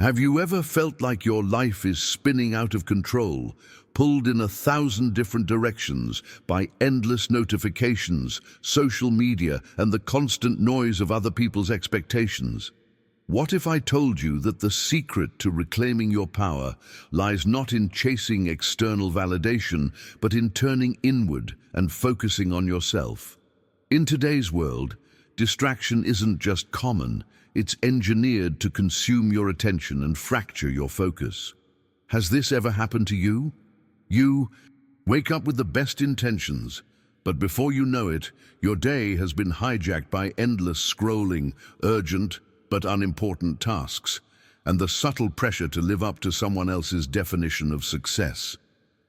Have you ever felt like your life is spinning out of control, pulled in 1,000 different directions by endless notifications, social media, and the constant noise of other people's expectations? What if I told you that the secret to reclaiming your power lies not in chasing external validation, but in turning inward and focusing on yourself? In today's world, distraction isn't just common, it's engineered to consume your attention and fracture your focus. Has this ever happened to you? You wake up with the best intentions, but before you know it, your day has been hijacked by endless scrolling, urgent but unimportant tasks, and the subtle pressure to live up to someone else's definition of success.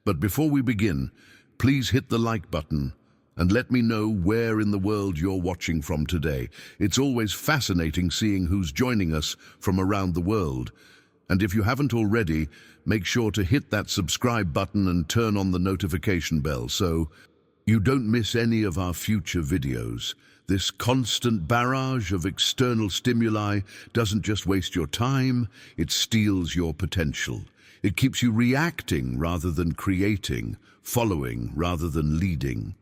But before we begin, please hit the like button and let me know where in the world you're watching from today. It's always fascinating seeing who's joining us from around the world. And if you haven't already, make sure to hit that subscribe button and turn on the notification bell so you don't miss any of our future videos. This constant barrage of external stimuli doesn't just waste your time, it steals your potential. It keeps you reacting rather than creating, following rather than leading.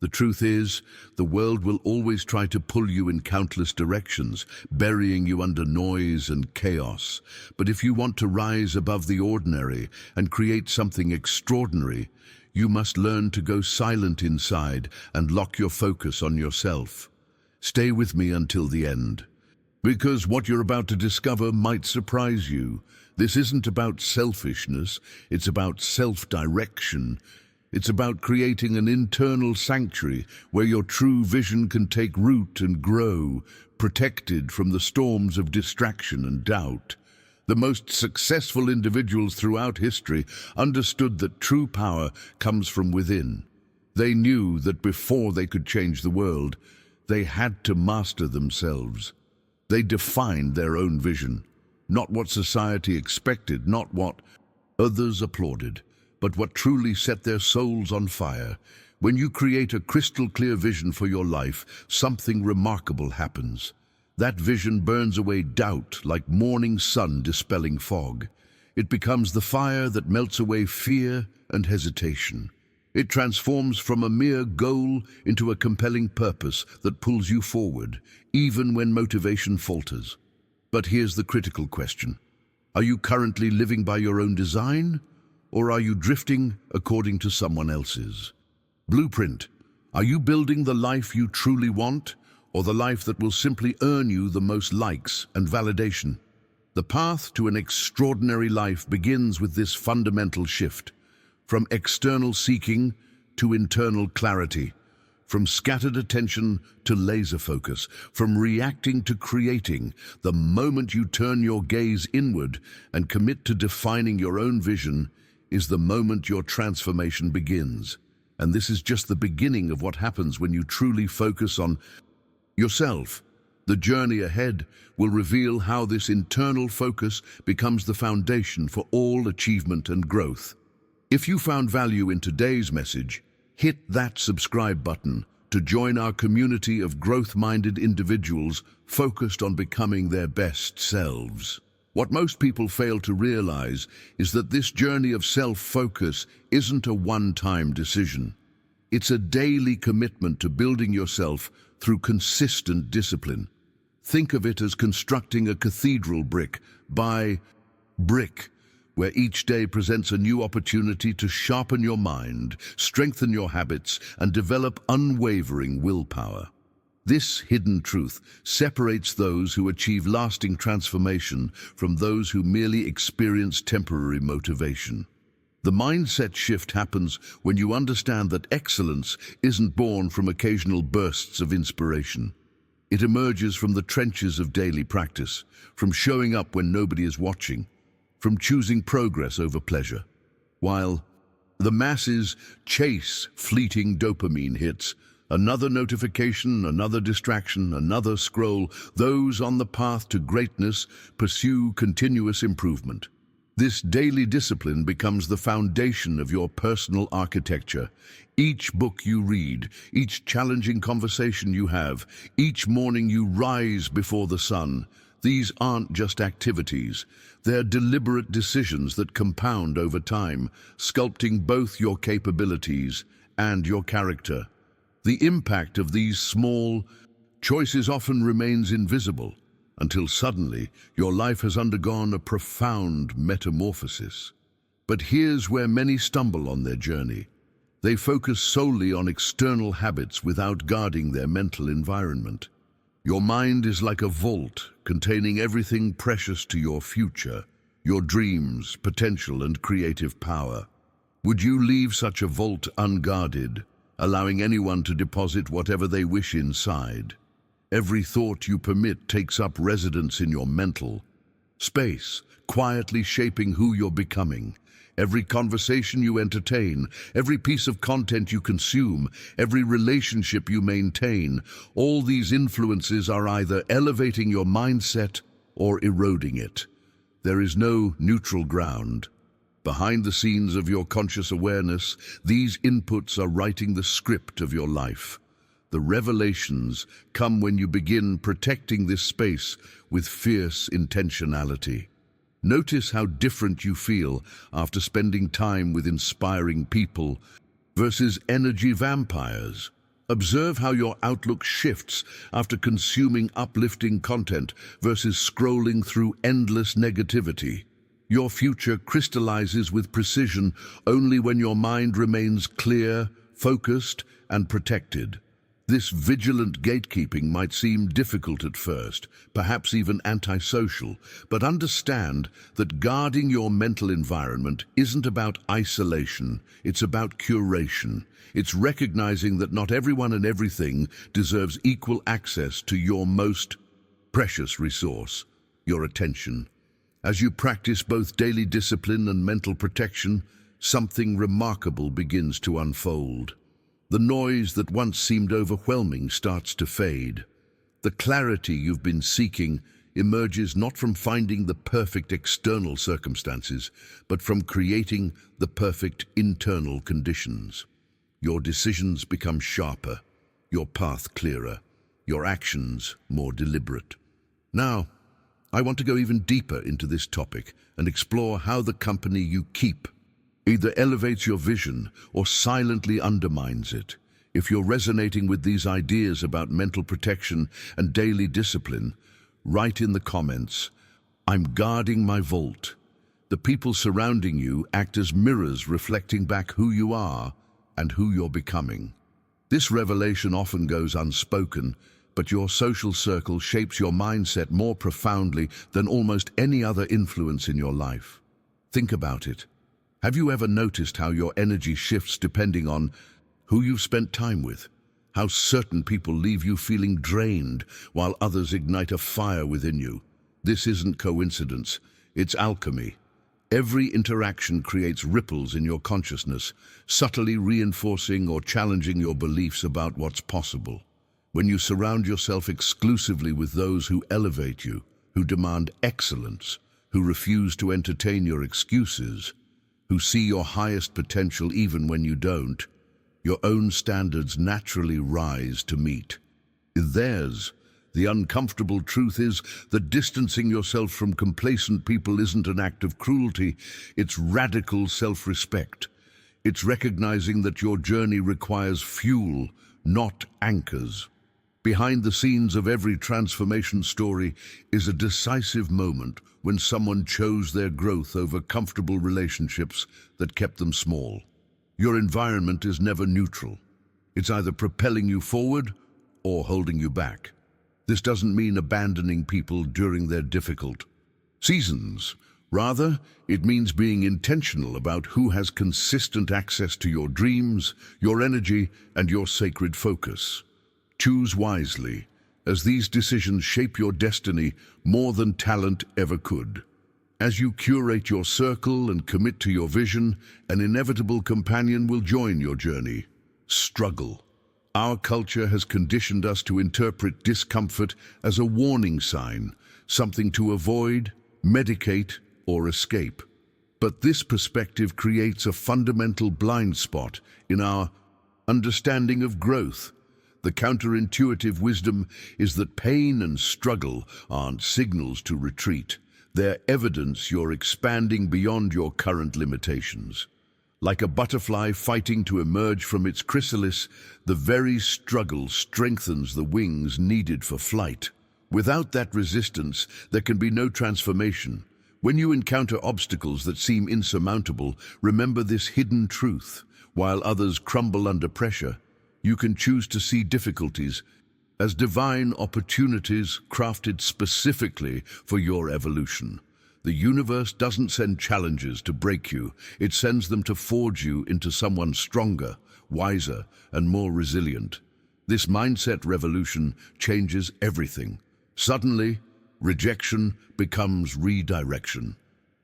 The truth is, the world will always try to pull you in countless directions, burying you under noise and chaos. But if you want to rise above the ordinary and create something extraordinary, you must learn to go silent inside and lock your focus on yourself. Stay with me until the end, because what you're about to discover might surprise you. This isn't about selfishness, it's about self-direction. It's about creating an internal sanctuary where your true vision can take root and grow, protected from the storms of distraction and doubt. The most successful individuals throughout history understood that true power comes from within. They knew that before they could change the world, they had to master themselves. They defined their own vision, not what society expected, not what others applauded, but what truly set their souls on fire. When you create a crystal clear vision for your life, something remarkable happens. That vision burns away doubt like morning sun dispelling fog. It becomes the fire that melts away fear and hesitation. It transforms from a mere goal into a compelling purpose that pulls you forward, even when motivation falters. But here's the critical question. Are you currently living by your own design? Or are you drifting according to someone else's blueprint? Are you building the life you truly want, or the life that will simply earn you the most likes and validation? The path to an extraordinary life begins with this fundamental shift, from external seeking to internal clarity, from scattered attention to laser focus, from reacting to creating. The moment you turn your gaze inward and commit to defining your own vision, is the moment your transformation begins. And this is just the beginning of what happens when you truly focus on yourself. The journey ahead will reveal how this internal focus becomes the foundation for all achievement and growth. If you found value in today's message, hit that subscribe button to join our community of growth-minded individuals focused on becoming their best selves. What most people fail to realize is that this journey of self-focus isn't a one-time decision. It's a daily commitment to building yourself through consistent discipline. Think of it as constructing a cathedral brick by brick, where each day presents a new opportunity to sharpen your mind, strengthen your habits, and develop unwavering willpower. This hidden truth separates those who achieve lasting transformation from those who merely experience temporary motivation. The mindset shift happens when you understand that excellence isn't born from occasional bursts of inspiration. It emerges from the trenches of daily practice, from showing up when nobody is watching, from choosing progress over pleasure. While the masses chase fleeting dopamine hits, another notification, another distraction, another scroll, those on the path to greatness pursue continuous improvement. This daily discipline becomes the foundation of your personal architecture. Each book you read, each challenging conversation you have, each morning you rise before the sun, These aren't just activities, they're deliberate decisions that compound over time, sculpting both your capabilities and your character. The impact of these small choices often remains invisible until suddenly your life has undergone a profound metamorphosis. But here's where many stumble on their journey. They focus solely on external habits without guarding their mental environment. Your mind is like a vault containing everything precious to your future, your dreams, potential, and creative power. Would you leave such a vault unguarded, allowing anyone to deposit whatever they wish inside? Every thought you permit takes up residence in your mental space, quietly shaping who you're becoming. Every conversation you entertain, every piece of content you consume, every relationship you maintain, all these influences are either elevating your mindset or eroding it. There is no neutral ground. Behind the scenes of your conscious awareness, these inputs are writing the script of your life. The revelations come when you begin protecting this space with fierce intentionality. Notice how different you feel after spending time with inspiring people versus energy vampires. Observe how your outlook shifts after consuming uplifting content versus scrolling through endless negativity. Your future crystallizes with precision only when your mind remains clear, focused, and protected. This vigilant gatekeeping might seem difficult at first, perhaps even antisocial, but understand that guarding your mental environment isn't about isolation, it's about curation. It's recognizing that not everyone and everything deserves equal access to your most precious resource, your attention. As you practice both daily discipline and mental protection, something remarkable begins to unfold. The noise that once seemed overwhelming starts to fade. The clarity you've been seeking emerges not from finding the perfect external circumstances, but from creating the perfect internal conditions. Your decisions become sharper, your path clearer, your actions more deliberate. Now, I want to go even deeper into this topic and explore how the company you keep either elevates your vision or silently undermines it. If you're resonating with these ideas about mental protection and daily discipline, write in the comments, "I'm guarding my vault." The people surrounding you act as mirrors reflecting back who you are and who you're becoming. This revelation often goes unspoken, but your social circle shapes your mindset more profoundly than almost any other influence in your life. Think about it. Have you ever noticed how your energy shifts depending on who you've spent time with? How certain people leave you feeling drained while others ignite a fire within you? This isn't coincidence, it's alchemy. Every interaction creates ripples in your consciousness, subtly reinforcing or challenging your beliefs about what's possible. When you surround yourself exclusively with those who elevate you, who demand excellence, who refuse to entertain your excuses, who see your highest potential even when you don't, your own standards naturally rise to meet theirs. The uncomfortable truth is that distancing yourself from complacent people isn't an act of cruelty, it's radical self-respect. It's recognizing that your journey requires fuel, not anchors. Behind the scenes of every transformation story is a decisive moment when someone chose their growth over comfortable relationships that kept them small. Your environment is never neutral. It's either propelling you forward or holding you back. This doesn't mean abandoning people during their difficult seasons. Rather, it means being intentional about who has consistent access to your dreams, your energy, and your sacred focus. Choose wisely, as these decisions shape your destiny more than talent ever could. As you curate your circle and commit to your vision, an inevitable companion will join your journey. Struggle. Our culture has conditioned us to interpret discomfort as a warning sign, something to avoid, medicate, or escape. But this perspective creates a fundamental blind spot in our understanding of growth. The counterintuitive wisdom is that pain and struggle aren't signals to retreat. They're evidence you're expanding beyond your current limitations. Like a butterfly fighting to emerge from its chrysalis, the very struggle strengthens the wings needed for flight. Without that resistance, there can be no transformation. When you encounter obstacles that seem insurmountable, remember this hidden truth. While others crumble under pressure, you can choose to see difficulties as divine opportunities crafted specifically for your evolution. The universe doesn't send challenges to break you, it sends them to forge you into someone stronger, wiser, and more resilient. This mindset revolution changes everything. Suddenly, rejection becomes redirection.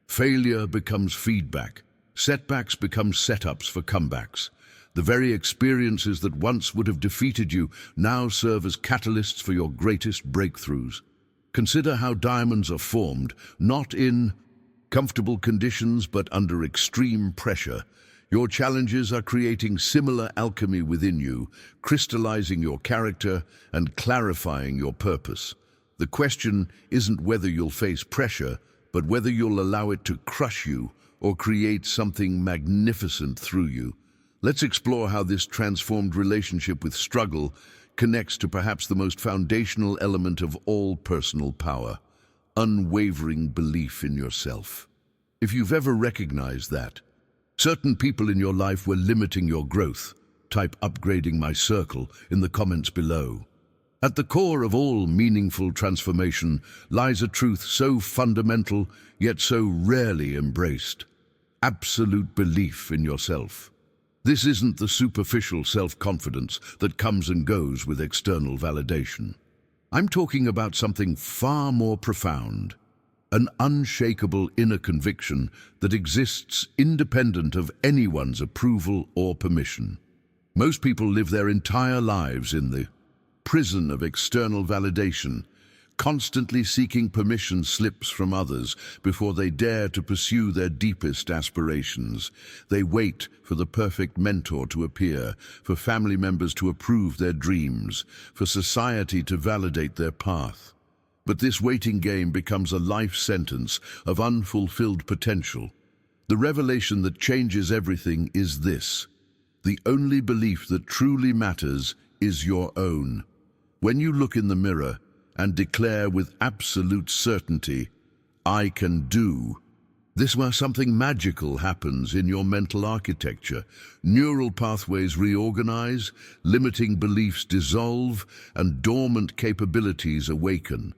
Failure becomes feedback. Setbacks become setups for comebacks. The very experiences that once would have defeated you now serve as catalysts for your greatest breakthroughs. Consider how diamonds are formed, not in comfortable conditions but under extreme pressure. Your challenges are creating similar alchemy within you, crystallizing your character and clarifying your purpose. The question isn't whether you'll face pressure, but whether you'll allow it to crush you or create something magnificent through you. Let's explore how this transformed relationship with struggle connects to perhaps the most foundational element of all personal power: unwavering belief in yourself. If you've ever recognized that certain people in your life were limiting your growth, type "upgrading my circle" in the comments below. At the core of all meaningful transformation lies a truth so fundamental yet so rarely embraced: absolute belief in yourself. This isn't the superficial self-confidence that comes and goes with external validation. I'm talking about something far more profound, an unshakable inner conviction that exists independent of anyone's approval or permission. Most people live their entire lives in the prison of external validation, constantly seeking permission slips from others before they dare to pursue their deepest aspirations. They wait for the perfect mentor to appear, for family members to approve their dreams, for society to validate their path. But this waiting game becomes a life sentence of unfulfilled potential. The revelation that changes everything is this: the only belief that truly matters is your own. When you look in the mirror and declare with absolute certainty, "I can do," this is where something magical happens in your mental architecture. Neural pathways reorganize, limiting beliefs dissolve, and dormant capabilities awaken.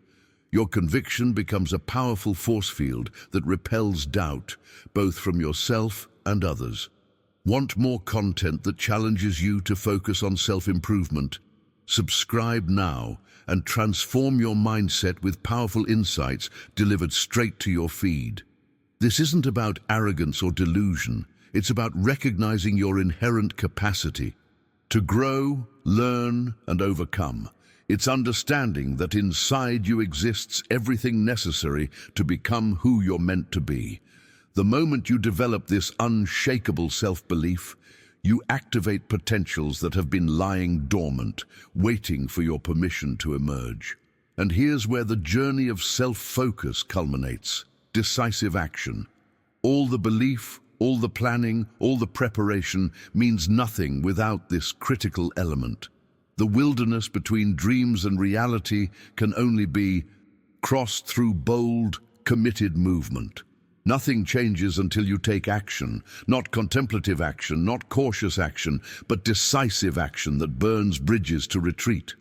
Your conviction becomes a powerful force field that repels doubt, both from yourself and others. Want more content that challenges you to focus on self-improvement? Subscribe now and transform your mindset with powerful insights delivered straight to your feed. This isn't about arrogance or delusion. It's about recognizing your inherent capacity to grow, learn, and overcome. It's understanding that inside you exists everything necessary to become who you're meant to be. The moment you develop this unshakable self-belief, you activate potentials that have been lying dormant, waiting for your permission to emerge. And here's where the journey of self-focus culminates: decisive action. All the belief, all the planning, all the preparation means nothing without this critical element. The wilderness between dreams and reality can only be crossed through bold, committed movement. Nothing changes until you take action, not contemplative action, not cautious action, but decisive action that burns bridges to retreat.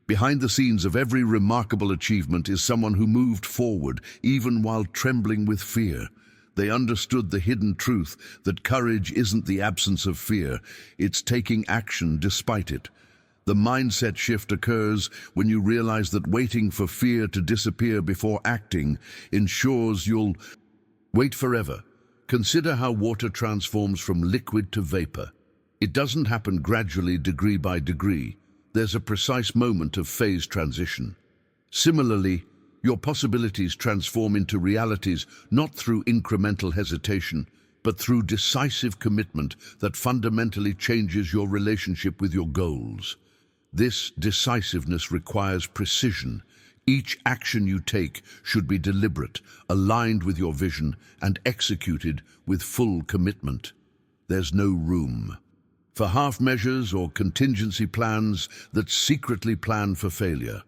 Behind the scenes of every remarkable achievement is someone who moved forward, even while trembling with fear. They understood the hidden truth that courage isn't the absence of fear, it's taking action despite it. The mindset shift occurs when you realize that waiting for fear to disappear before acting ensures you'll wait forever. Consider how water transforms from liquid to vapor. It doesn't happen gradually, degree by degree. There's a precise moment of phase transition. Similarly, your possibilities transform into realities not through incremental hesitation, but through decisive commitment that fundamentally changes your relationship with your goals. This decisiveness requires precision. Each action you take should be deliberate, aligned with your vision, and executed with full commitment. There's no room for half measures or contingency plans that secretly plan for failure.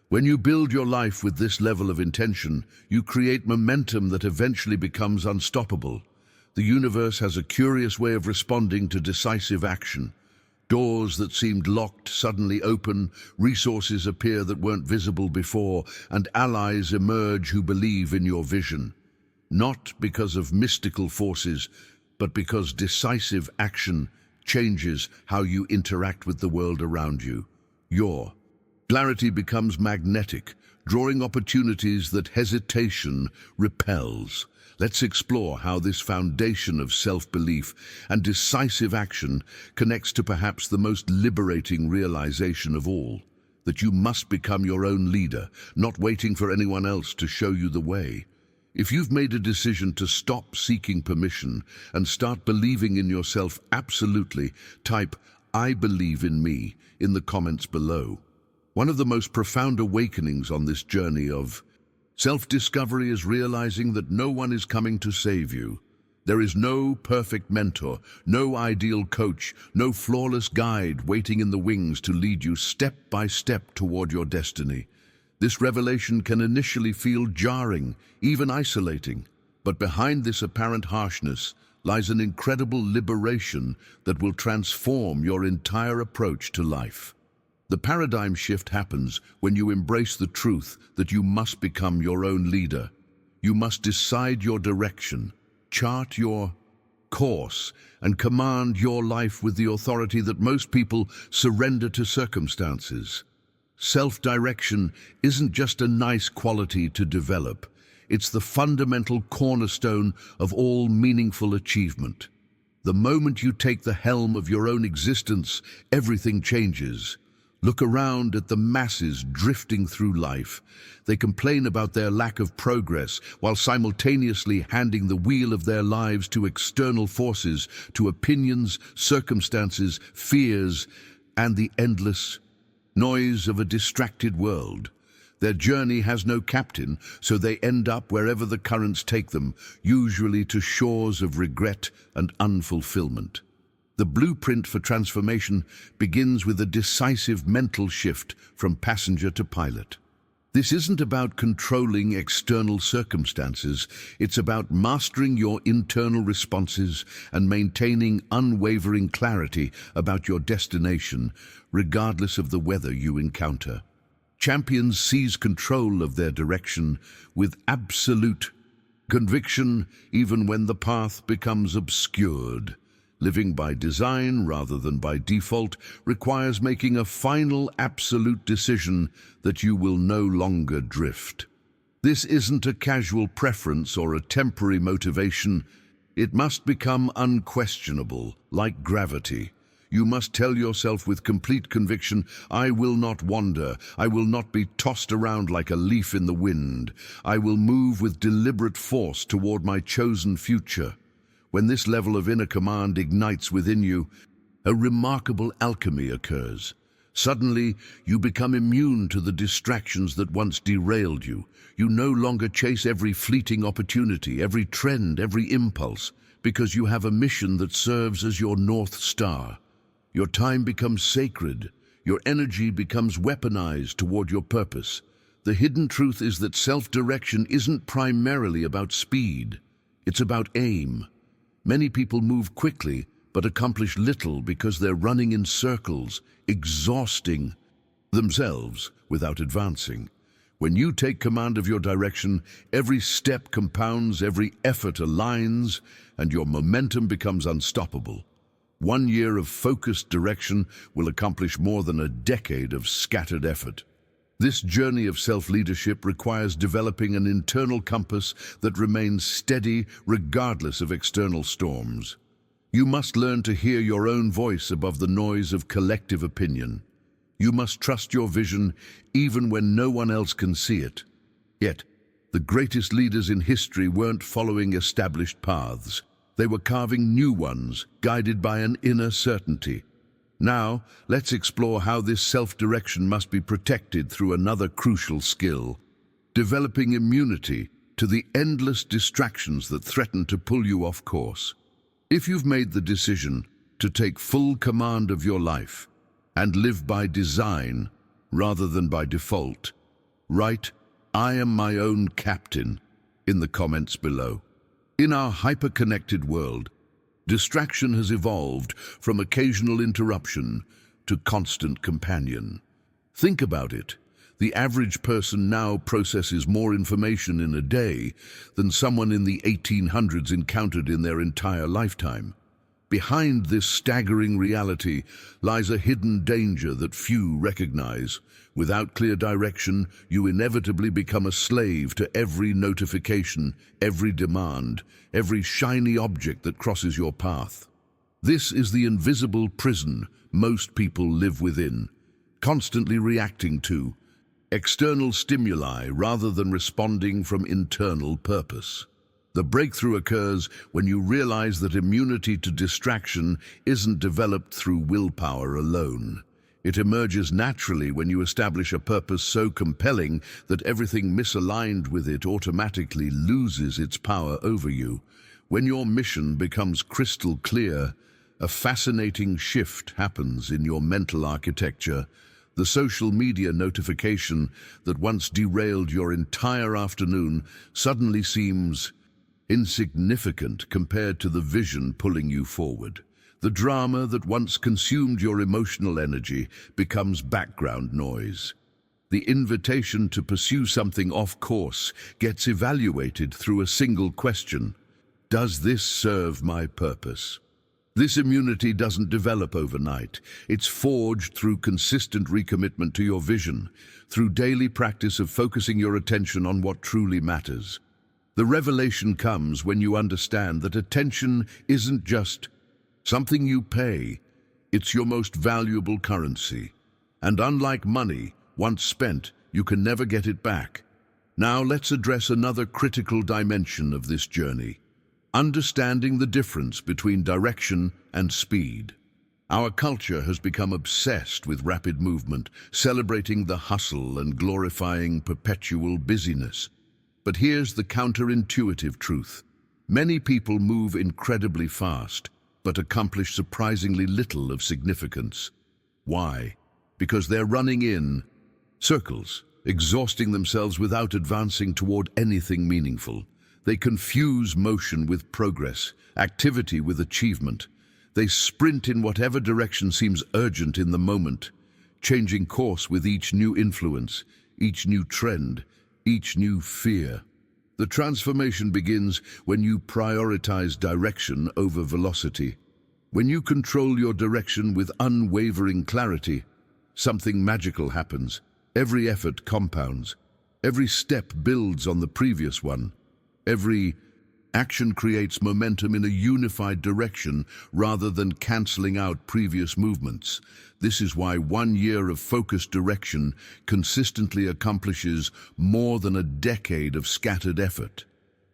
When you build your life with this level of intention, you create momentum that eventually becomes unstoppable. The universe has a curious way of responding to decisive action. Doors that seemed locked suddenly open, resources appear that weren't visible before, and allies emerge who believe in your vision. Not because of mystical forces, but because decisive action changes how you interact with the world around you. Your clarity becomes magnetic, drawing opportunities that hesitation repels. Let's explore how this foundation of self-belief and decisive action connects to perhaps the most liberating realization of all, that you must become your own leader, not waiting for anyone else to show you the way. If you've made a decision to stop seeking permission and start believing in yourself absolutely, type "I believe in me" in the comments below. One of the most profound awakenings on this journey of self-discovery is realizing that no one is coming to save you. There is no perfect mentor, no ideal coach, no flawless guide waiting in the wings to lead you step by step toward your destiny. This revelation can initially feel jarring, even isolating, but behind this apparent harshness lies an incredible liberation that will transform your entire approach to life. The paradigm shift happens when you embrace the truth that you must become your own leader. You must decide your direction, chart your course, and command your life with the authority that most people surrender to circumstances. Self-direction isn't just a nice quality to develop. It's the fundamental cornerstone of all meaningful achievement. The moment you take the helm of your own existence, everything changes. Look around at the masses drifting through life. They complain about their lack of progress while simultaneously handing the wheel of their lives to external forces, to opinions, circumstances, fears, and the endless noise of a distracted world. Their journey has no captain, so they end up wherever the currents take them, usually to shores of regret and unfulfillment. The blueprint for transformation begins with a decisive mental shift from passenger to pilot. This isn't about controlling external circumstances, it's about mastering your internal responses and maintaining unwavering clarity about your destination, regardless of the weather you encounter. Champions seize control of their direction with absolute conviction, even when the path becomes obscured. Living by design rather than by default requires making a final absolute decision that you will no longer drift. This isn't a casual preference or a temporary motivation. It must become unquestionable, like gravity. You must tell yourself with complete conviction, "I will not wander. I will not be tossed around like a leaf in the wind. I will move with deliberate force toward my chosen future." When this level of inner command ignites within you, a remarkable alchemy occurs. Suddenly, you become immune to the distractions that once derailed you. You no longer chase every fleeting opportunity, every trend, every impulse, because you have a mission that serves as your North Star. Your time becomes sacred. Your energy becomes weaponized toward your purpose. The hidden truth is that self-direction isn't primarily about speed. It's about aim. Many people move quickly, but accomplish little because they're running in circles, exhausting themselves without advancing. When you take command of your direction, every step compounds, every effort aligns, and your momentum becomes unstoppable. 1 year of focused direction will accomplish more than a decade of scattered effort. This journey of self-leadership requires developing an internal compass that remains steady regardless of external storms. You must learn to hear your own voice above the noise of collective opinion. You must trust your vision even when no one else can see it. Yet, the greatest leaders in history weren't following established paths. They were carving new ones, guided by an inner certainty. Now, let's explore how this self-direction must be protected through another crucial skill: developing immunity to the endless distractions that threaten to pull you off course. If you've made the decision to take full command of your life and live by design rather than by default, write "I am my own captain" in the comments below. In our hyper-connected world, distraction has evolved from occasional interruption to constant companion. Think about it. The average person now processes more information in a day than someone in the 1800s encountered in their entire lifetime. Behind this staggering reality lies a hidden danger that few recognize. Without clear direction, you inevitably become a slave to every notification, every demand, every shiny object that crosses your path. This is the invisible prison most people live within, constantly reacting to external stimuli rather than responding from internal purpose. The breakthrough occurs when you realize that immunity to distraction isn't developed through willpower alone. It emerges naturally when you establish a purpose so compelling that everything misaligned with it automatically loses its power over you. When your mission becomes crystal clear, a fascinating shift happens in your mental architecture. The social media notification that once derailed your entire afternoon suddenly seems insignificant compared to the vision pulling you forward. The drama that once consumed your emotional energy becomes background noise. The invitation to pursue something off course gets evaluated through a single question: does this serve my purpose? This immunity doesn't develop overnight. It's forged through consistent recommitment to your vision, through daily practice of focusing your attention on what truly matters. The revelation comes when you understand that attention isn't just something you pay, it's your most valuable currency. And unlike money, once spent, you can never get it back. Now let's address another critical dimension of this journey: understanding the difference between direction and speed. Our culture has become obsessed with rapid movement, celebrating the hustle and glorifying perpetual busyness. But here's the counterintuitive truth: many people move incredibly fast, but accomplish surprisingly little of significance. Why? Because they're running in circles, exhausting themselves without advancing toward anything meaningful. They confuse motion with progress, activity with achievement. They sprint in whatever direction seems urgent in the moment, changing course with each new influence, each new trend, each new fear. The transformation begins when you prioritize direction over velocity. When you control your direction with unwavering clarity, something magical happens. Every effort compounds. Every step builds on the previous one. Every action creates momentum in a unified direction rather than canceling out previous movements. This is why 1 year of focused direction consistently accomplishes more than a decade of scattered effort.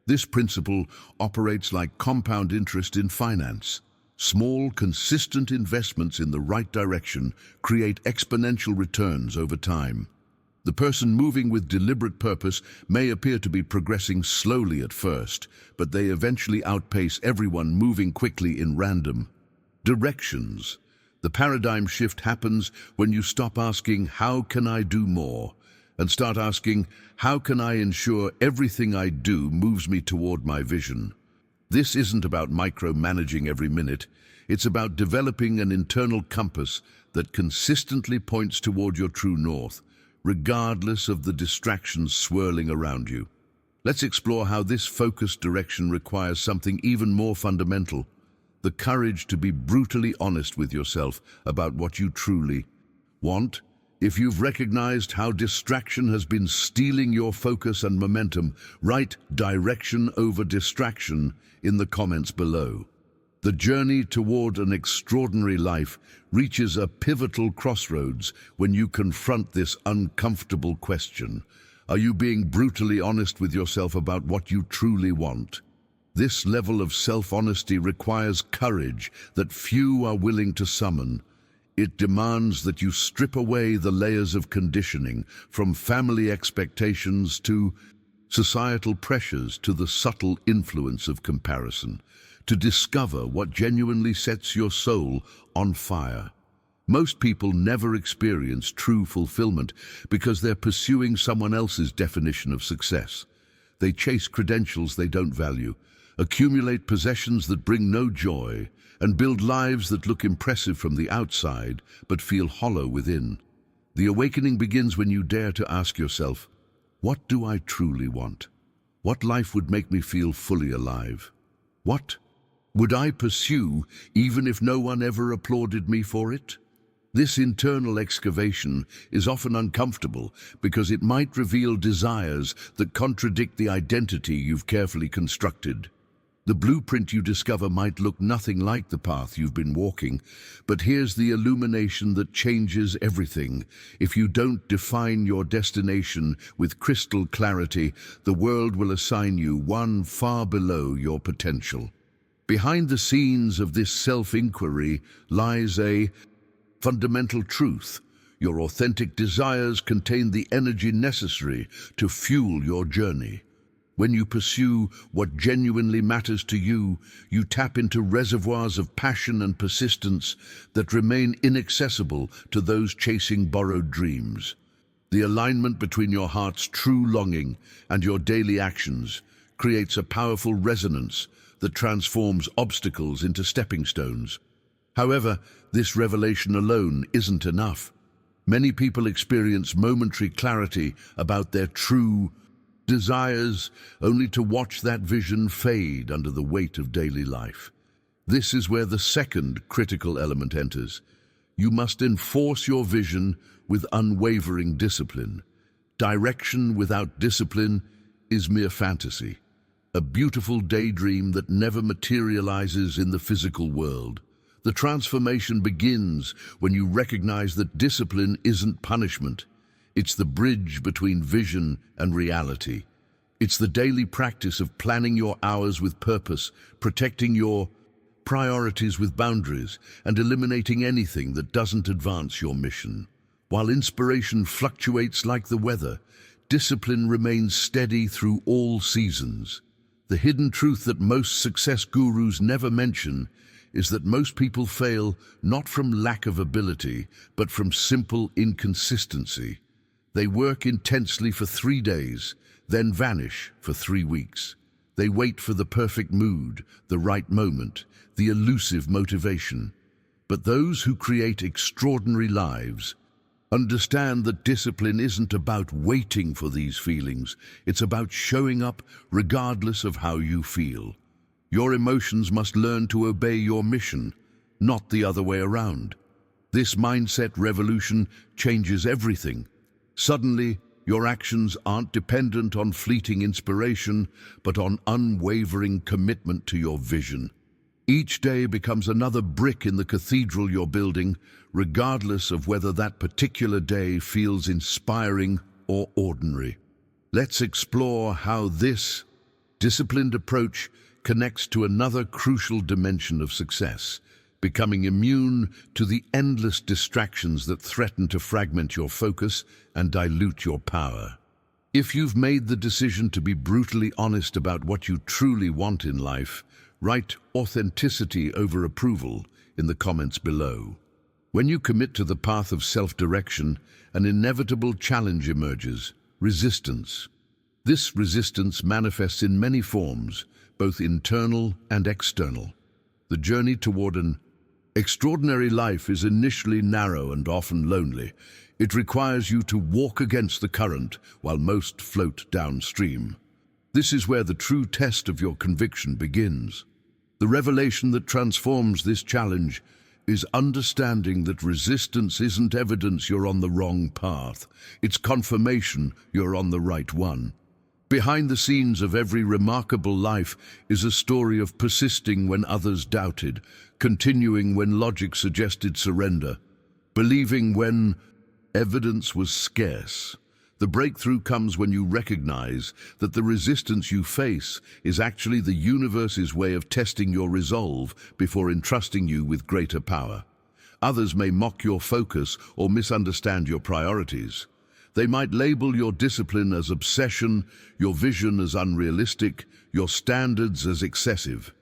This principle operates like compound interest in finance. Small, consistent investments in the right direction create exponential returns over time. The person moving with deliberate purpose may appear to be progressing slowly at first, but they eventually outpace everyone moving quickly in random directions. The paradigm shift happens when you stop asking, "How can I do more?" and start asking, "How can I ensure everything I do moves me toward my vision?" This isn't about micromanaging every minute. It's about developing an internal compass that consistently points toward your true north, regardless of the distractions swirling around you. Let's explore how this focused direction requires something even more fundamental: the courage to be brutally honest with yourself about what you truly want. If you've recognized how distraction has been stealing your focus and momentum, write "direction over distraction" in the comments below. The journey toward an extraordinary life reaches a pivotal crossroads when you confront this uncomfortable question. Are you being brutally honest with yourself about what you truly want? This level of self-honesty requires courage that few are willing to summon. It demands that you strip away the layers of conditioning, from family expectations to societal pressures to the subtle influence of comparison, to discover what genuinely sets your soul on fire. Most people never experience true fulfillment because they're pursuing someone else's definition of success. They chase credentials they don't value, accumulate possessions that bring no joy, and build lives that look impressive from the outside but feel hollow within. The awakening begins when you dare to ask yourself, what do I truly want? What life would make me feel fully alive? What would I pursue even if no one ever applauded me for it? This internal excavation is often uncomfortable because it might reveal desires that contradict the identity you've carefully constructed. The blueprint you discover might look nothing like the path you've been walking, but here's the illumination that changes everything. If you don't define your destination with crystal clarity, the world will assign you one far below your potential. Behind the scenes of this self-inquiry lies a fundamental truth. Your authentic desires contain the energy necessary to fuel your journey. When you pursue what genuinely matters to you, you tap into reservoirs of passion and persistence that remain inaccessible to those chasing borrowed dreams. The alignment between your heart's true longing and your daily actions creates a powerful resonance that transforms obstacles into stepping stones. However, this revelation alone isn't enough. Many people experience momentary clarity about their true desires, only to watch that vision fade under the weight of daily life. This is where the second critical element enters. You must enforce your vision with unwavering discipline. Direction without discipline is mere fantasy, a beautiful daydream that never materializes in the physical world. The transformation begins when you recognize that discipline isn't punishment. It's the bridge between vision and reality. It's the daily practice of planning your hours with purpose, protecting your priorities with boundaries, and eliminating anything that doesn't advance your mission. While inspiration fluctuates like the weather, discipline remains steady through all seasons. The hidden truth that most success gurus never mention is that most people fail not from lack of ability, but from simple inconsistency. They work intensely for 3 days, then vanish for 3 weeks. They wait for the perfect mood, the right moment, the elusive motivation. But those who create extraordinary lives understand that discipline isn't about waiting for these feelings. It's about showing up regardless of how you feel. Your emotions must learn to obey your mission, not the other way around. This mindset revolution changes everything. Suddenly, your actions aren't dependent on fleeting inspiration, but on unwavering commitment to your vision. Each day becomes another brick in the cathedral you're building, regardless of whether that particular day feels inspiring or ordinary. Let's explore how this disciplined approach connects to another crucial dimension of success, becoming immune to the endless distractions that threaten to fragment your focus and dilute your power. If you've made the decision to be brutally honest about what you truly want in life, write authenticity over approval in the comments below. When you commit to the path of self-direction, an inevitable challenge emerges: resistance. This resistance manifests in many forms, both internal and external. The journey toward an extraordinary life is initially narrow and often lonely. It requires you to walk against the current while most float downstream. This is where the true test of your conviction begins. The revelation that transforms this challenge is understanding that resistance isn't evidence you're on the wrong path. It's confirmation you're on the right one. Behind the scenes of every remarkable life is a story of persisting when others doubted, continuing when logic suggested surrender, believing when evidence was scarce. The breakthrough comes when you recognize that the resistance you face is actually the universe's way of testing your resolve before entrusting you with greater power. Others may mock your focus or misunderstand your priorities. They might label your discipline as obsession, your vision as unrealistic, your standards as excessive.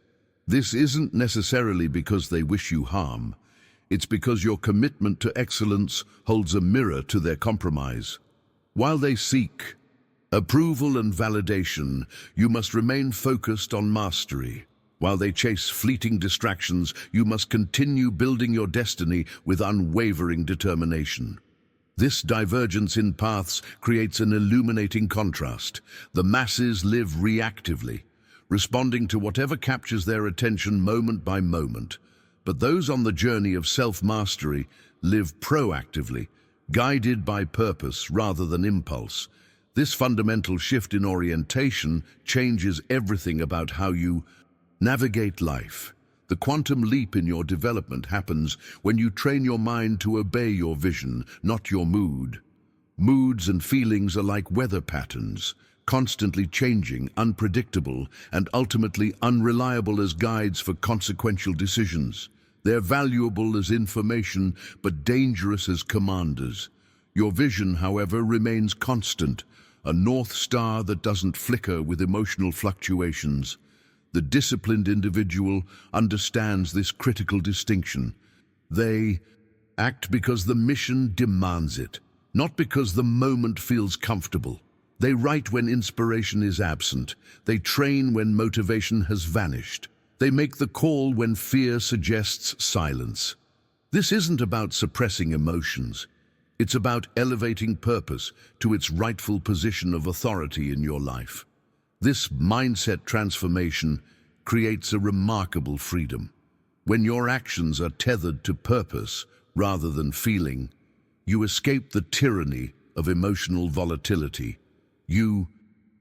This isn't necessarily because they wish you harm. It's because your commitment to excellence holds a mirror to their compromise. While they seek approval and validation, you must remain focused on mastery. While they chase fleeting distractions, you must continue building your destiny with unwavering determination. This divergence in paths creates an illuminating contrast. The masses live reactively, responding to whatever captures their attention moment by moment. But those on the journey of self-mastery live proactively, guided by purpose rather than impulse. This fundamental shift in orientation changes everything about how you navigate life. The quantum leap in your development happens when you train your mind to obey your vision, not your mood. Moods and feelings are like weather patterns, constantly changing, unpredictable, and ultimately unreliable as guides for consequential decisions. They're valuable as information, but dangerous as commanders. Your vision, however, remains constant, a north star that doesn't flicker with emotional fluctuations. The disciplined individual understands this critical distinction. They act because the mission demands it, not because the moment feels comfortable. They write when inspiration is absent. They train when motivation has vanished. They make the call when fear suggests silence. This isn't about suppressing emotions. It's about elevating purpose to its rightful position of authority in your life. This mindset transformation creates a remarkable freedom. When your actions are tethered to purpose rather than feeling, you escape the tyranny of emotional volatility. You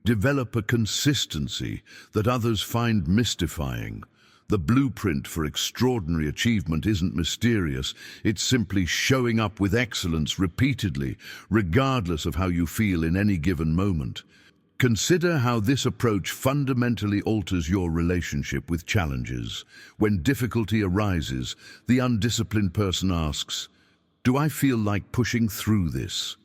develop a consistency that others find mystifying. The blueprint for extraordinary achievement isn't mysterious. It's simply showing up with excellence repeatedly, regardless of how you feel in any given moment. Consider how this approach fundamentally alters your relationship with challenges. When difficulty arises, the undisciplined person asks, "Do I feel like pushing through this?"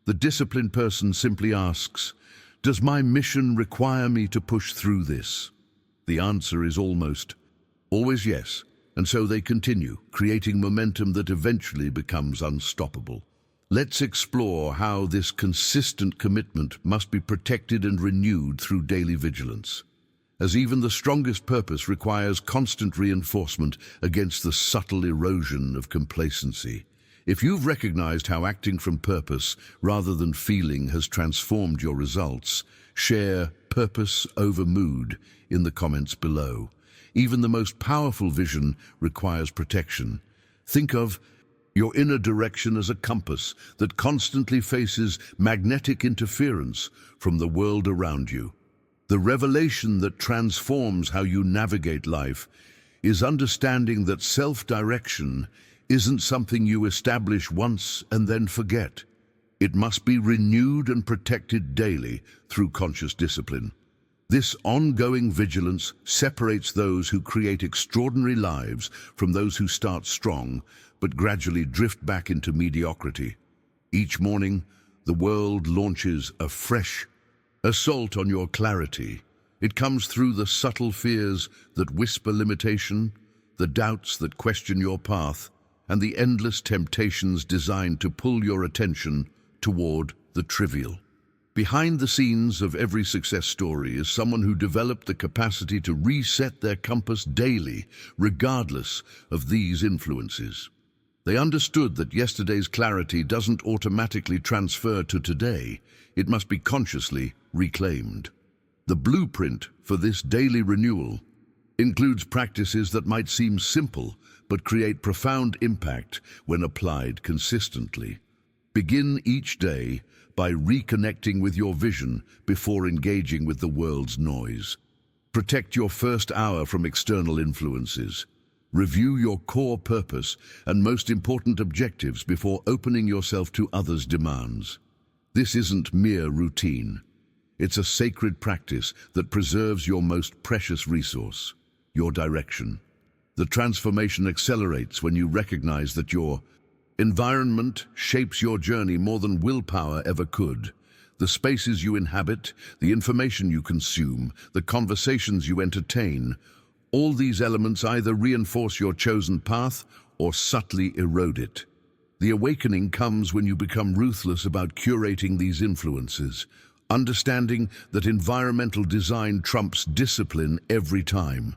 The disciplined person simply asks, "Does my mission require me to push through this?" The answer is almost always yes, and so they continue, creating momentum that eventually becomes unstoppable. Let's explore how this consistent commitment must be protected and renewed through daily vigilance, as even the strongest purpose requires constant reinforcement against the subtle erosion of complacency. If you've recognized how acting from purpose rather than feeling has transformed your results, share purpose over mood in the comments below. Even the most powerful vision requires protection. Think of your inner direction as a compass that constantly faces magnetic interference from the world around you. The revelation that transforms how you navigate life is understanding that self-direction isn't something you establish once and then forget. It must be renewed and protected daily through conscious discipline. This ongoing vigilance separates those who create extraordinary lives from those who start strong but gradually drift back into mediocrity. Each morning, the world launches a fresh assault on your clarity. It comes through the subtle fears that whisper limitation, the doubts that question your path, and the endless temptations designed to pull your attention toward the trivial. Behind the scenes of every success story is someone who developed the capacity to reset their compass daily, regardless of these influences. They understood that yesterday's clarity doesn't automatically transfer to today. It must be consciously reclaimed. The blueprint for this daily renewal includes practices that might seem simple but create profound impact when applied consistently. Begin each day by reconnecting with your vision before engaging with the world's noise. Protect your first hour from external influences. Review your core purpose and most important objectives before opening yourself to others' demands. This isn't mere routine. It's a sacred practice that preserves your most precious resource, your direction. The transformation accelerates when you recognize that your environment shapes your journey more than willpower ever could. The spaces you inhabit, the information you consume, the conversations you entertain, all these elements either reinforce your chosen path or subtly erode it. The awakening comes when you become ruthless about curating these influences, understanding that environmental design trumps discipline every time.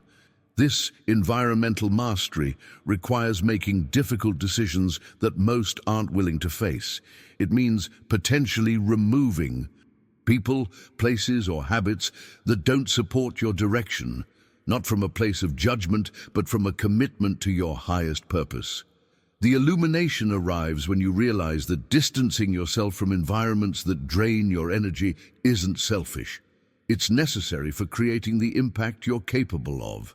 This environmental mastery requires making difficult decisions that most aren't willing to face. It means potentially removing people, places, or habits that don't support your direction, not from a place of judgment, but from a commitment to your highest purpose. The illumination arrives when you realize that distancing yourself from environments that drain your energy isn't selfish. It's necessary for creating the impact you're capable of.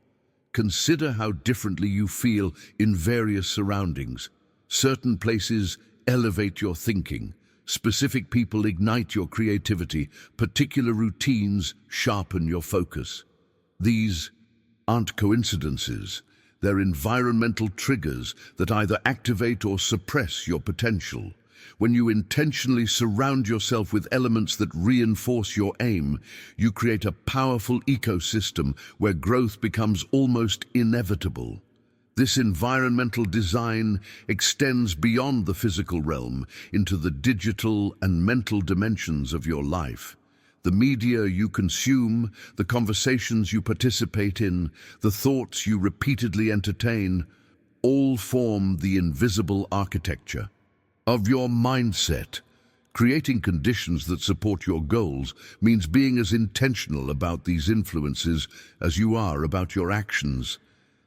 Consider how differently you feel in various surroundings. Certain places elevate your thinking. Specific people ignite your creativity. Particular routines sharpen your focus. These aren't coincidences. They're environmental triggers that either activate or suppress your potential. When you intentionally surround yourself with elements that reinforce your aim, you create a powerful ecosystem where growth becomes almost inevitable. This environmental design extends beyond the physical realm into the digital and mental dimensions of your life. The media you consume, the conversations you participate in, the thoughts you repeatedly entertain, all form the invisible architecture of your mindset. Creating conditions that support your goals means being as intentional about these influences as you are about your actions.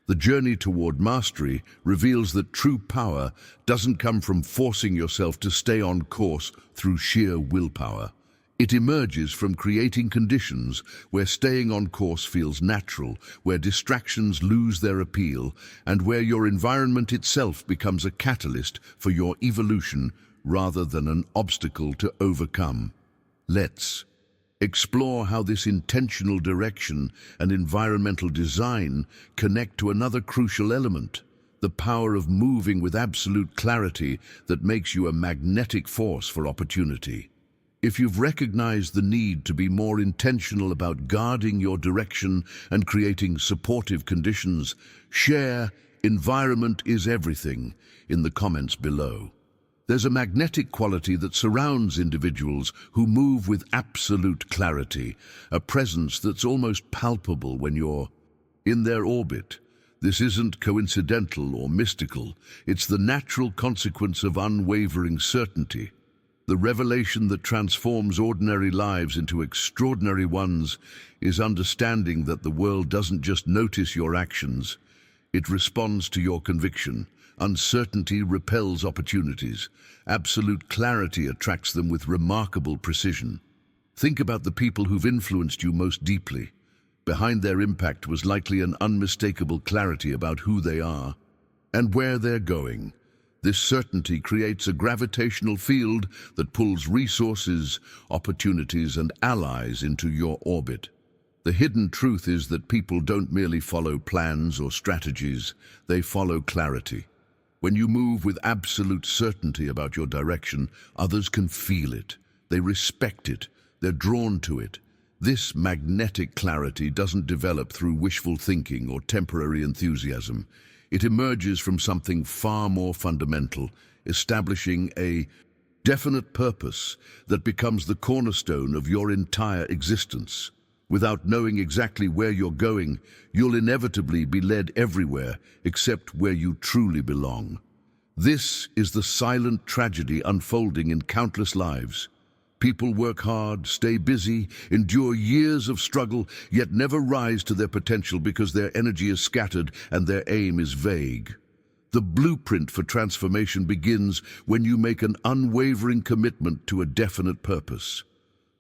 The journey toward mastery reveals that true power doesn't come from forcing yourself to stay on course through sheer willpower. It emerges from creating conditions where staying on course feels natural, where distractions lose their appeal, and where your environment itself becomes a catalyst for your evolution rather than an obstacle to overcome. Let's explore how this intentional direction and environmental design connect to another crucial element, the power of moving with absolute clarity that makes you a magnetic force for opportunity. If you've recognized the need to be more intentional about guarding your direction and creating supportive conditions, share "Environment is everything" in the comments below. There's a magnetic quality that surrounds individuals who move with absolute clarity, a presence that's almost palpable when you're in their orbit. This isn't coincidental or mystical. It's the natural consequence of unwavering certainty. The revelation that transforms ordinary lives into extraordinary ones is understanding that the world doesn't just notice your actions, it responds to your conviction. Uncertainty repels opportunities. Absolute clarity attracts them with remarkable precision. Think about the people who've influenced you most deeply. Behind their impact was likely an unmistakable clarity about who they are and where they're going. This certainty creates a gravitational field that pulls resources, opportunities, and allies into your orbit. The hidden truth is that people don't merely follow plans or strategies, they follow clarity. When you move with absolute certainty about your direction, others can feel it. They respect it. They're drawn to it. This magnetic clarity doesn't develop through wishful thinking or temporary enthusiasm. It emerges from something far more fundamental, establishing a definite purpose that becomes the cornerstone of your entire existence. Without knowing exactly where you're going, you'll inevitably be led everywhere except where you truly belong. This is the silent tragedy unfolding in countless lives. People work hard, stay busy, endure years of struggle, yet never rise to their potential because their energy is scattered and their aim is vague. The blueprint for transformation begins when you make an unwavering commitment to a definite purpose.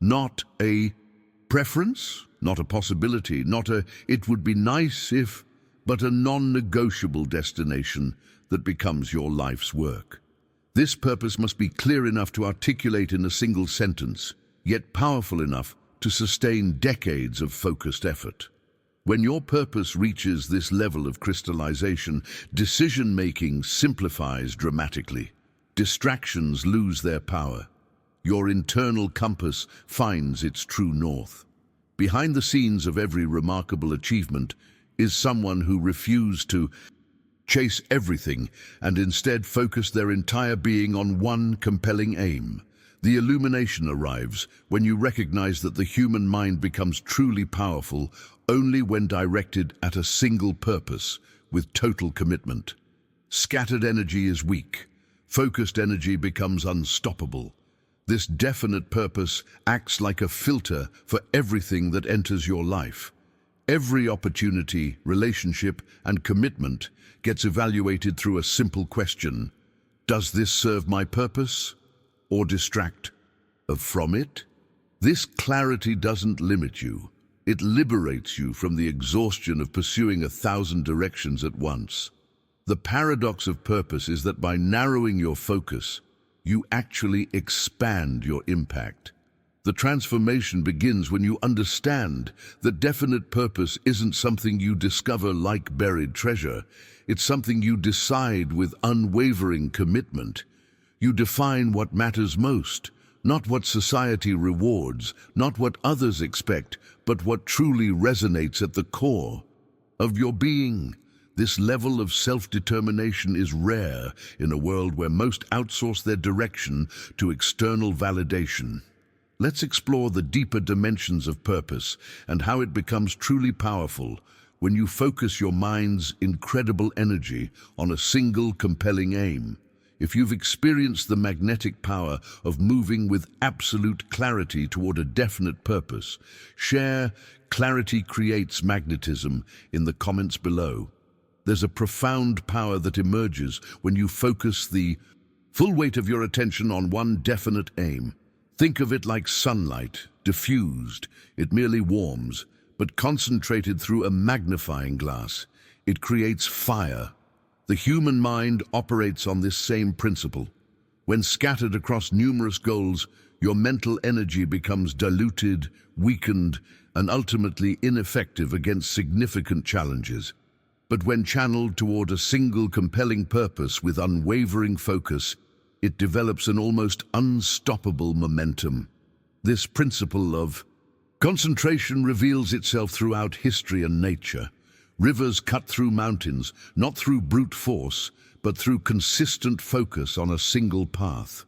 Not a preference, not a possibility, not a "it would be nice if," but a non-negotiable destination that becomes your life's work. This purpose must be clear enough to articulate in a single sentence, yet powerful enough to sustain decades of focused effort. When your purpose reaches this level of crystallization, decision-making simplifies dramatically. Distractions lose their power. Your internal compass finds its true north. Behind the scenes of every remarkable achievement is someone who refused to chase everything and instead focus their entire being on one compelling aim. The illumination arrives when you recognize that the human mind becomes truly powerful only when directed at a single purpose with total commitment. Scattered energy is weak. Focused energy becomes unstoppable. This definite purpose acts like a filter for everything that enters your life. Every opportunity, relationship, and commitment gets evaluated through a simple question: does this serve my purpose or distract from it? This clarity doesn't limit you. It liberates you from the exhaustion of pursuing 1,000 directions at once. The paradox of purpose is that by narrowing your focus, you actually expand your impact. The transformation begins when you understand that definite purpose isn't something you discover like buried treasure. It's something you decide with unwavering commitment. You define what matters most, not what society rewards, not what others expect, but what truly resonates at the core of your being. This level of self-determination is rare in a world where most outsource their direction to external validation. Let's explore the deeper dimensions of purpose and how it becomes truly powerful when you focus your mind's incredible energy on a single compelling aim. If you've experienced the magnetic power of moving with absolute clarity toward a definite purpose, share "Clarity Creates Magnetism" in the comments below. There's a profound power that emerges when you focus the full weight of your attention on one definite aim. Think of it like sunlight, diffused. It merely warms, but concentrated through a magnifying glass. It creates fire. The human mind operates on this same principle. When scattered across numerous goals, your mental energy becomes diluted, weakened, and ultimately ineffective against significant challenges. But when channeled toward a single compelling purpose with unwavering focus, it develops an almost unstoppable momentum. This principle of concentration reveals itself throughout history and nature. Rivers cut through mountains, not through brute force, but through consistent focus on a single path.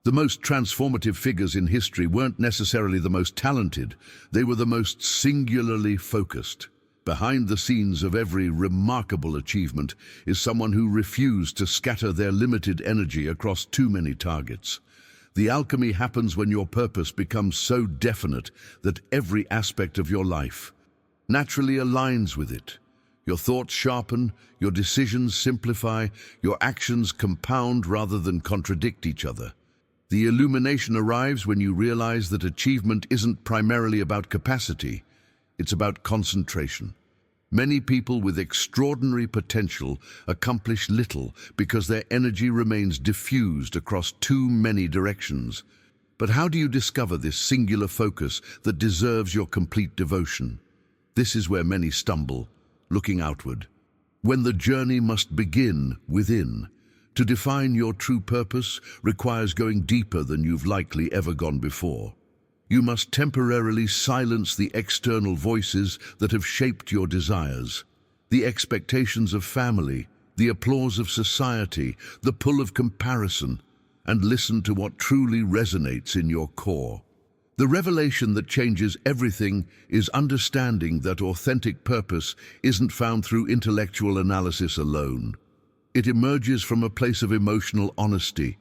The most transformative figures in history weren't necessarily the most talented, they were the most singularly focused. Behind the scenes of every remarkable achievement is someone who refused to scatter their limited energy across too many targets. The alchemy happens when your purpose becomes so definite that every aspect of your life naturally aligns with it. Your thoughts sharpen, your decisions simplify, your actions compound rather than contradict each other. The illumination arrives when you realize that achievement isn't primarily about capacity. It's about concentration. Many people with extraordinary potential accomplish little because their energy remains diffused across too many directions. But how do you discover this singular focus that deserves your complete devotion? This is where many stumble, looking outward, when the journey must begin within. To define your true purpose requires going deeper than you've likely ever gone before. You must temporarily silence the external voices that have shaped your desires, the expectations of family, the applause of society, the pull of comparison, and listen to what truly resonates in your core. The revelation that changes everything is understanding that authentic purpose isn't found through intellectual analysis alone. It emerges from a place of emotional honesty,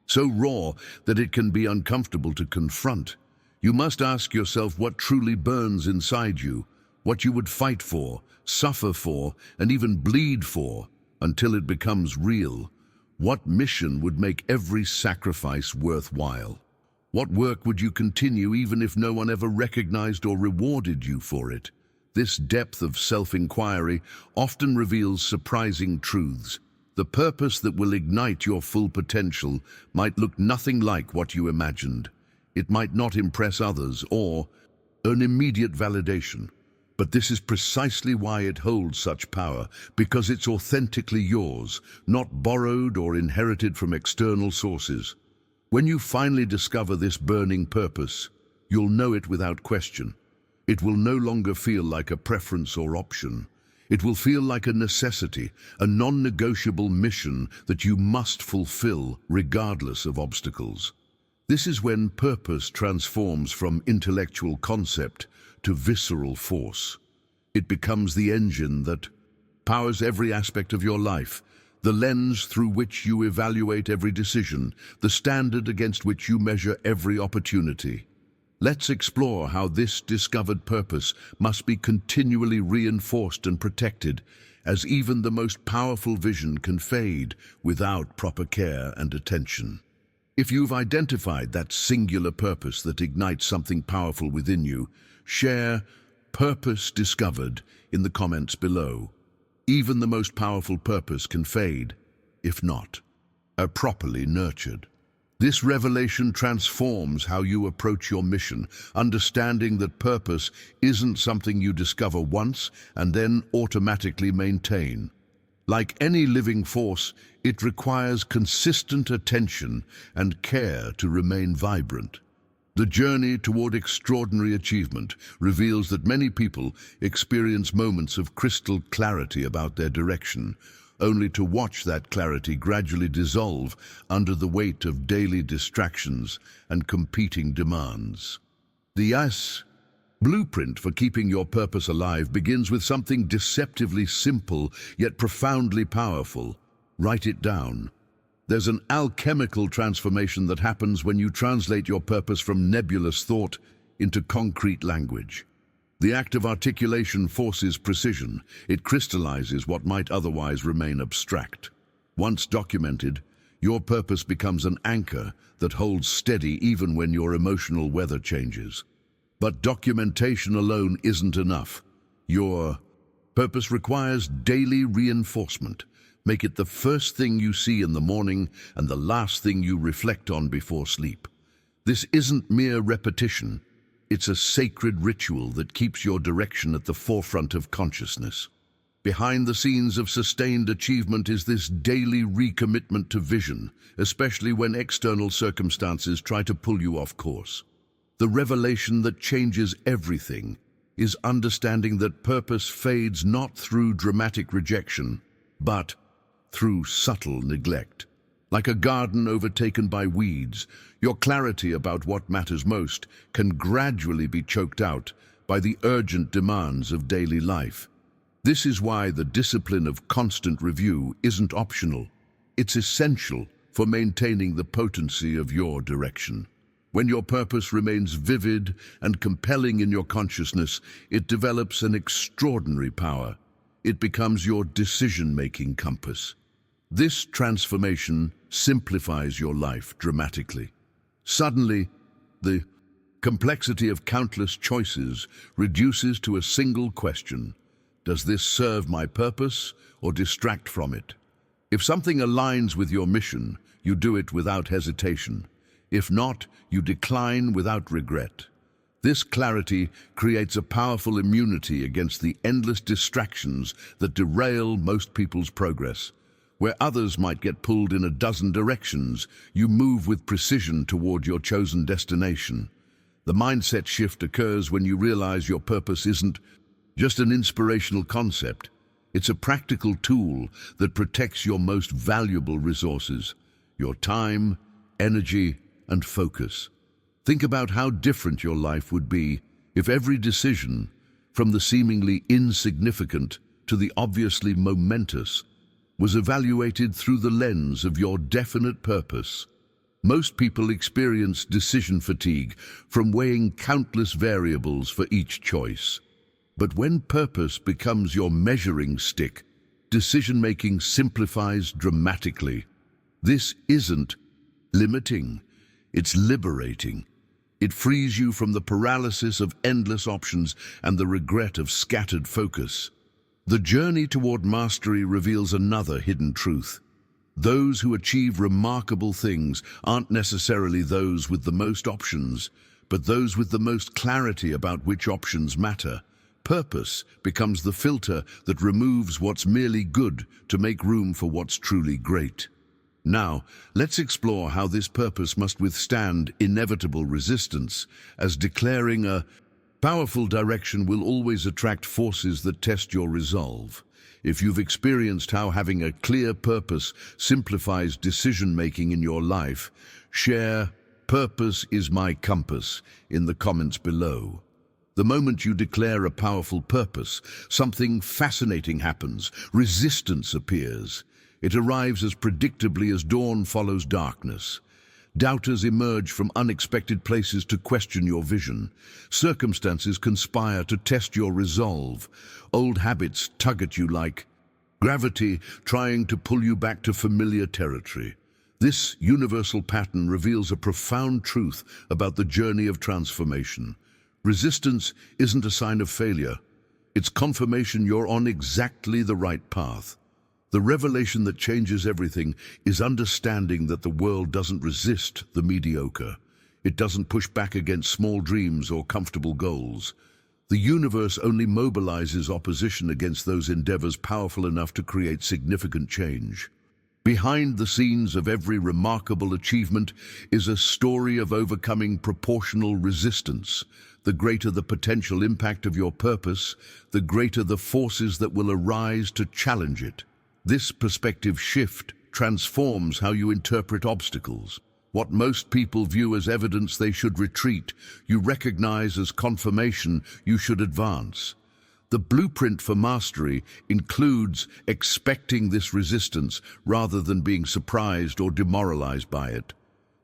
so raw that it can be uncomfortable to confront. You must ask yourself what truly burns inside you, what you would fight for, suffer for, and even bleed for until it becomes real. What mission would make every sacrifice worthwhile? What work would you continue even if no one ever recognized or rewarded you for it? This depth of self-inquiry often reveals surprising truths. The purpose that will ignite your full potential might look nothing like what you imagined. It might not impress others or earn immediate validation, But this is precisely why it holds such power, because it's authentically yours, not borrowed or inherited from external sources. When you finally discover this burning purpose, you'll know it without question. It will no longer feel like a preference or option. It will feel like a necessity, a non-negotiable mission that you must fulfill regardless of obstacles. This is when purpose transforms from intellectual concept to visceral force. It becomes the engine that powers every aspect of your life, the lens through which you evaluate every decision, the standard against which you measure every opportunity. Let's explore how this discovered purpose must be continually reinforced and protected, as even the most powerful vision can fade without proper care and attention. If you've identified that singular purpose that ignites something powerful within you, share "Purpose Discovered" in the comments below. Even the most powerful purpose can fade, if not properly nurtured. This revelation transforms how you approach your mission, understanding that purpose isn't something you discover once and then automatically maintain. Like any living force, it requires consistent attention and care to remain vibrant. The journey toward extraordinary achievement reveals that many people experience moments of crystal clarity about their direction, only to watch that clarity gradually dissolve under the weight of daily distractions and competing demands. The blueprint for keeping your purpose alive begins with something deceptively simple yet profoundly powerful. Write it down. There's an alchemical transformation that happens when you translate your purpose from nebulous thought into concrete language. The act of articulation forces precision. It crystallizes what might otherwise remain abstract. Once documented, your purpose becomes an anchor that holds steady even when your emotional weather changes. But documentation alone isn't enough. Your purpose requires daily reinforcement. Make it the first thing you see in the morning and the last thing you reflect on before sleep. This isn't mere repetition. It's a sacred ritual that keeps your direction at the forefront of consciousness. Behind the scenes of sustained achievement is this daily recommitment to vision, especially when external circumstances try to pull you off course. The revelation that changes everything is understanding that purpose fades not through dramatic rejection, but through subtle neglect. Like a garden overtaken by weeds, your clarity about what matters most can gradually be choked out by the urgent demands of daily life. This is why the discipline of constant review isn't optional. It's essential for maintaining the potency of your direction. When your purpose remains vivid and compelling in your consciousness, it develops an extraordinary power. It becomes your decision-making compass. This transformation simplifies your life dramatically. Suddenly, the complexity of countless choices reduces to a single question: does this serve my purpose or distract from it? If something aligns with your mission, you do it without hesitation. If not, you decline without regret. This clarity creates a powerful immunity against the endless distractions that derail most people's progress. Where others might get pulled in a dozen directions, you move with precision toward your chosen destination. The mindset shift occurs when you realize your purpose isn't just an inspirational concept. It's a practical tool that protects your most valuable resources: your time, energy, and focus. Think about how different your life would be if every decision, from the seemingly insignificant to the obviously momentous, was evaluated through the lens of your definite purpose. Most people experience decision fatigue from weighing countless variables for each choice. But when purpose becomes your measuring stick, decision-making simplifies dramatically. This isn't limiting, it's liberating. It frees you from the paralysis of endless options and the regret of scattered focus. The journey toward mastery reveals another hidden truth. Those who achieve remarkable things aren't necessarily those with the most options, but those with the most clarity about which options matter. Purpose becomes the filter that removes what's merely good to make room for what's truly great. Now, let's explore how this purpose must withstand inevitable resistance, as declaring a powerful direction will always attract forces that test your resolve. If you've experienced how having a clear purpose simplifies decision-making in your life, share "Purpose is my compass" in the comments below. The moment you declare a powerful purpose, something fascinating happens. Resistance appears. It arrives as predictably as dawn follows darkness. Doubters emerge from unexpected places to question your vision. Circumstances conspire to test your resolve. Old habits tug at you like gravity, trying to pull you back to familiar territory. This universal pattern reveals a profound truth about the journey of transformation. Resistance isn't a sign of failure. It's confirmation you're on exactly the right path. The revelation that changes everything is understanding that the world doesn't resist the mediocre. It doesn't push back against small dreams or comfortable goals. The universe only mobilizes opposition against those endeavors powerful enough to create significant change. Behind the scenes of every remarkable achievement is a story of overcoming proportional resistance. The greater the potential impact of your purpose, the greater the forces that will arise to challenge it. This perspective shift transforms how you interpret obstacles. What most people view as evidence they should retreat, you recognize as confirmation you should advance. The blueprint for mastery includes expecting this resistance rather than being surprised or demoralized by it.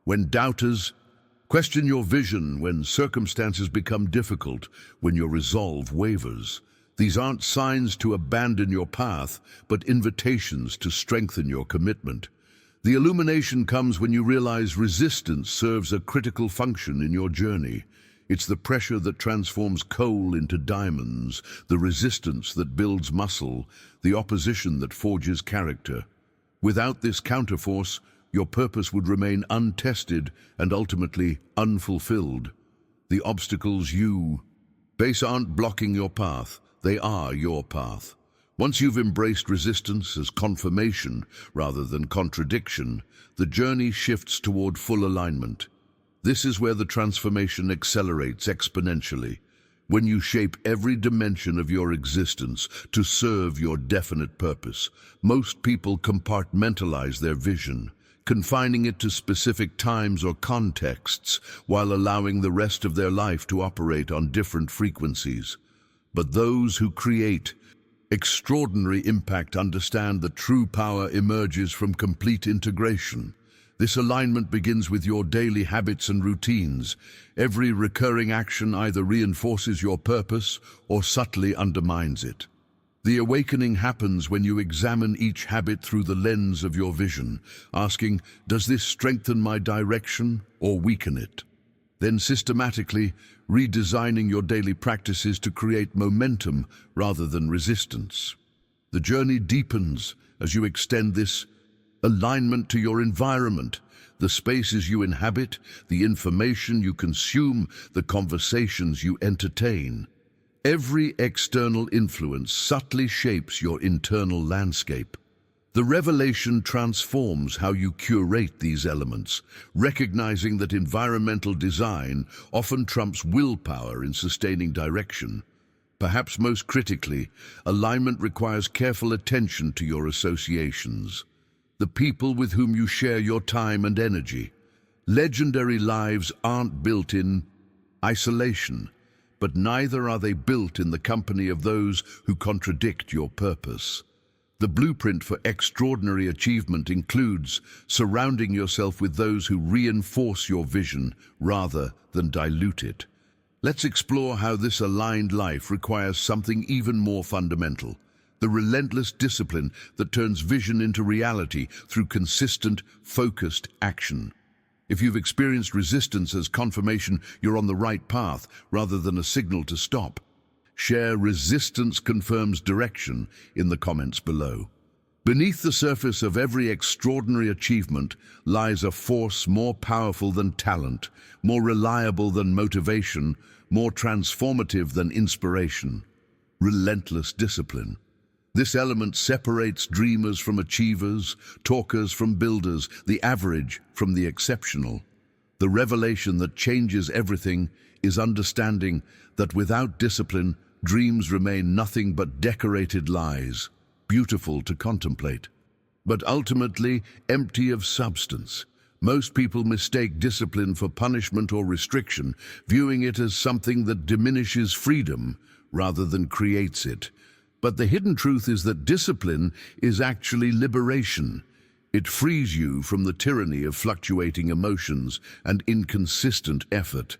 When doubters question your vision, when circumstances become difficult, when your resolve wavers, these aren't signs to abandon your path, but invitations to strengthen your commitment. The illumination comes when you realize resistance serves a critical function in your journey. It's the pressure that transforms coal into diamonds, the resistance that builds muscle, the opposition that forges character. Without this counterforce, your purpose would remain untested and ultimately unfulfilled. The obstacles you face aren't blocking your path. They are your path. Once you've embraced resistance as confirmation rather than contradiction, the journey shifts toward full alignment. This is where the transformation accelerates exponentially. When you shape every dimension of your existence to serve your definite purpose, most people compartmentalize their vision, confining it to specific times or contexts while allowing the rest of their life to operate on different frequencies. But those who create extraordinary impact understand that true power emerges from complete integration. This alignment begins with your daily habits and routines. Every recurring action either reinforces your purpose or subtly undermines it. The awakening happens when you examine each habit through the lens of your vision, asking, does this strengthen my direction or weaken it? Then systematically redesigning your daily practices to create momentum rather than resistance. The journey deepens as you extend this alignment to your environment, the spaces you inhabit, the information you consume, the conversations you entertain. Every external influence subtly shapes your internal landscape. The revelation transforms how you curate these elements, recognizing that environmental design often trumps willpower in sustaining direction. Perhaps most critically, alignment requires careful attention to your associations, the people with whom you share your time and energy. Legendary lives aren't built in isolation, but neither are they built in the company of those who contradict your purpose. The blueprint for extraordinary achievement includes surrounding yourself with those who reinforce your vision rather than dilute it. Let's explore how this aligned life requires something even more fundamental: the relentless discipline that turns vision into reality through consistent, focused action. If you've experienced resistance as confirmation you're on the right path rather than a signal to stop, share "Resistance confirms direction" in the comments below. Beneath the surface of every extraordinary achievement lies a force more powerful than talent, more reliable than motivation, more transformative than inspiration. relentless discipline. This element separates dreamers from achievers, talkers from builders, the average from the exceptional. The revelation that changes everything is understanding that without discipline, dreams remain nothing but decorated lies, beautiful to contemplate, but ultimately empty of substance. Most people mistake discipline for punishment or restriction, viewing it as something that diminishes freedom rather than creates it. But the hidden truth is that discipline is actually liberation. It frees you from the tyranny of fluctuating emotions and inconsistent effort.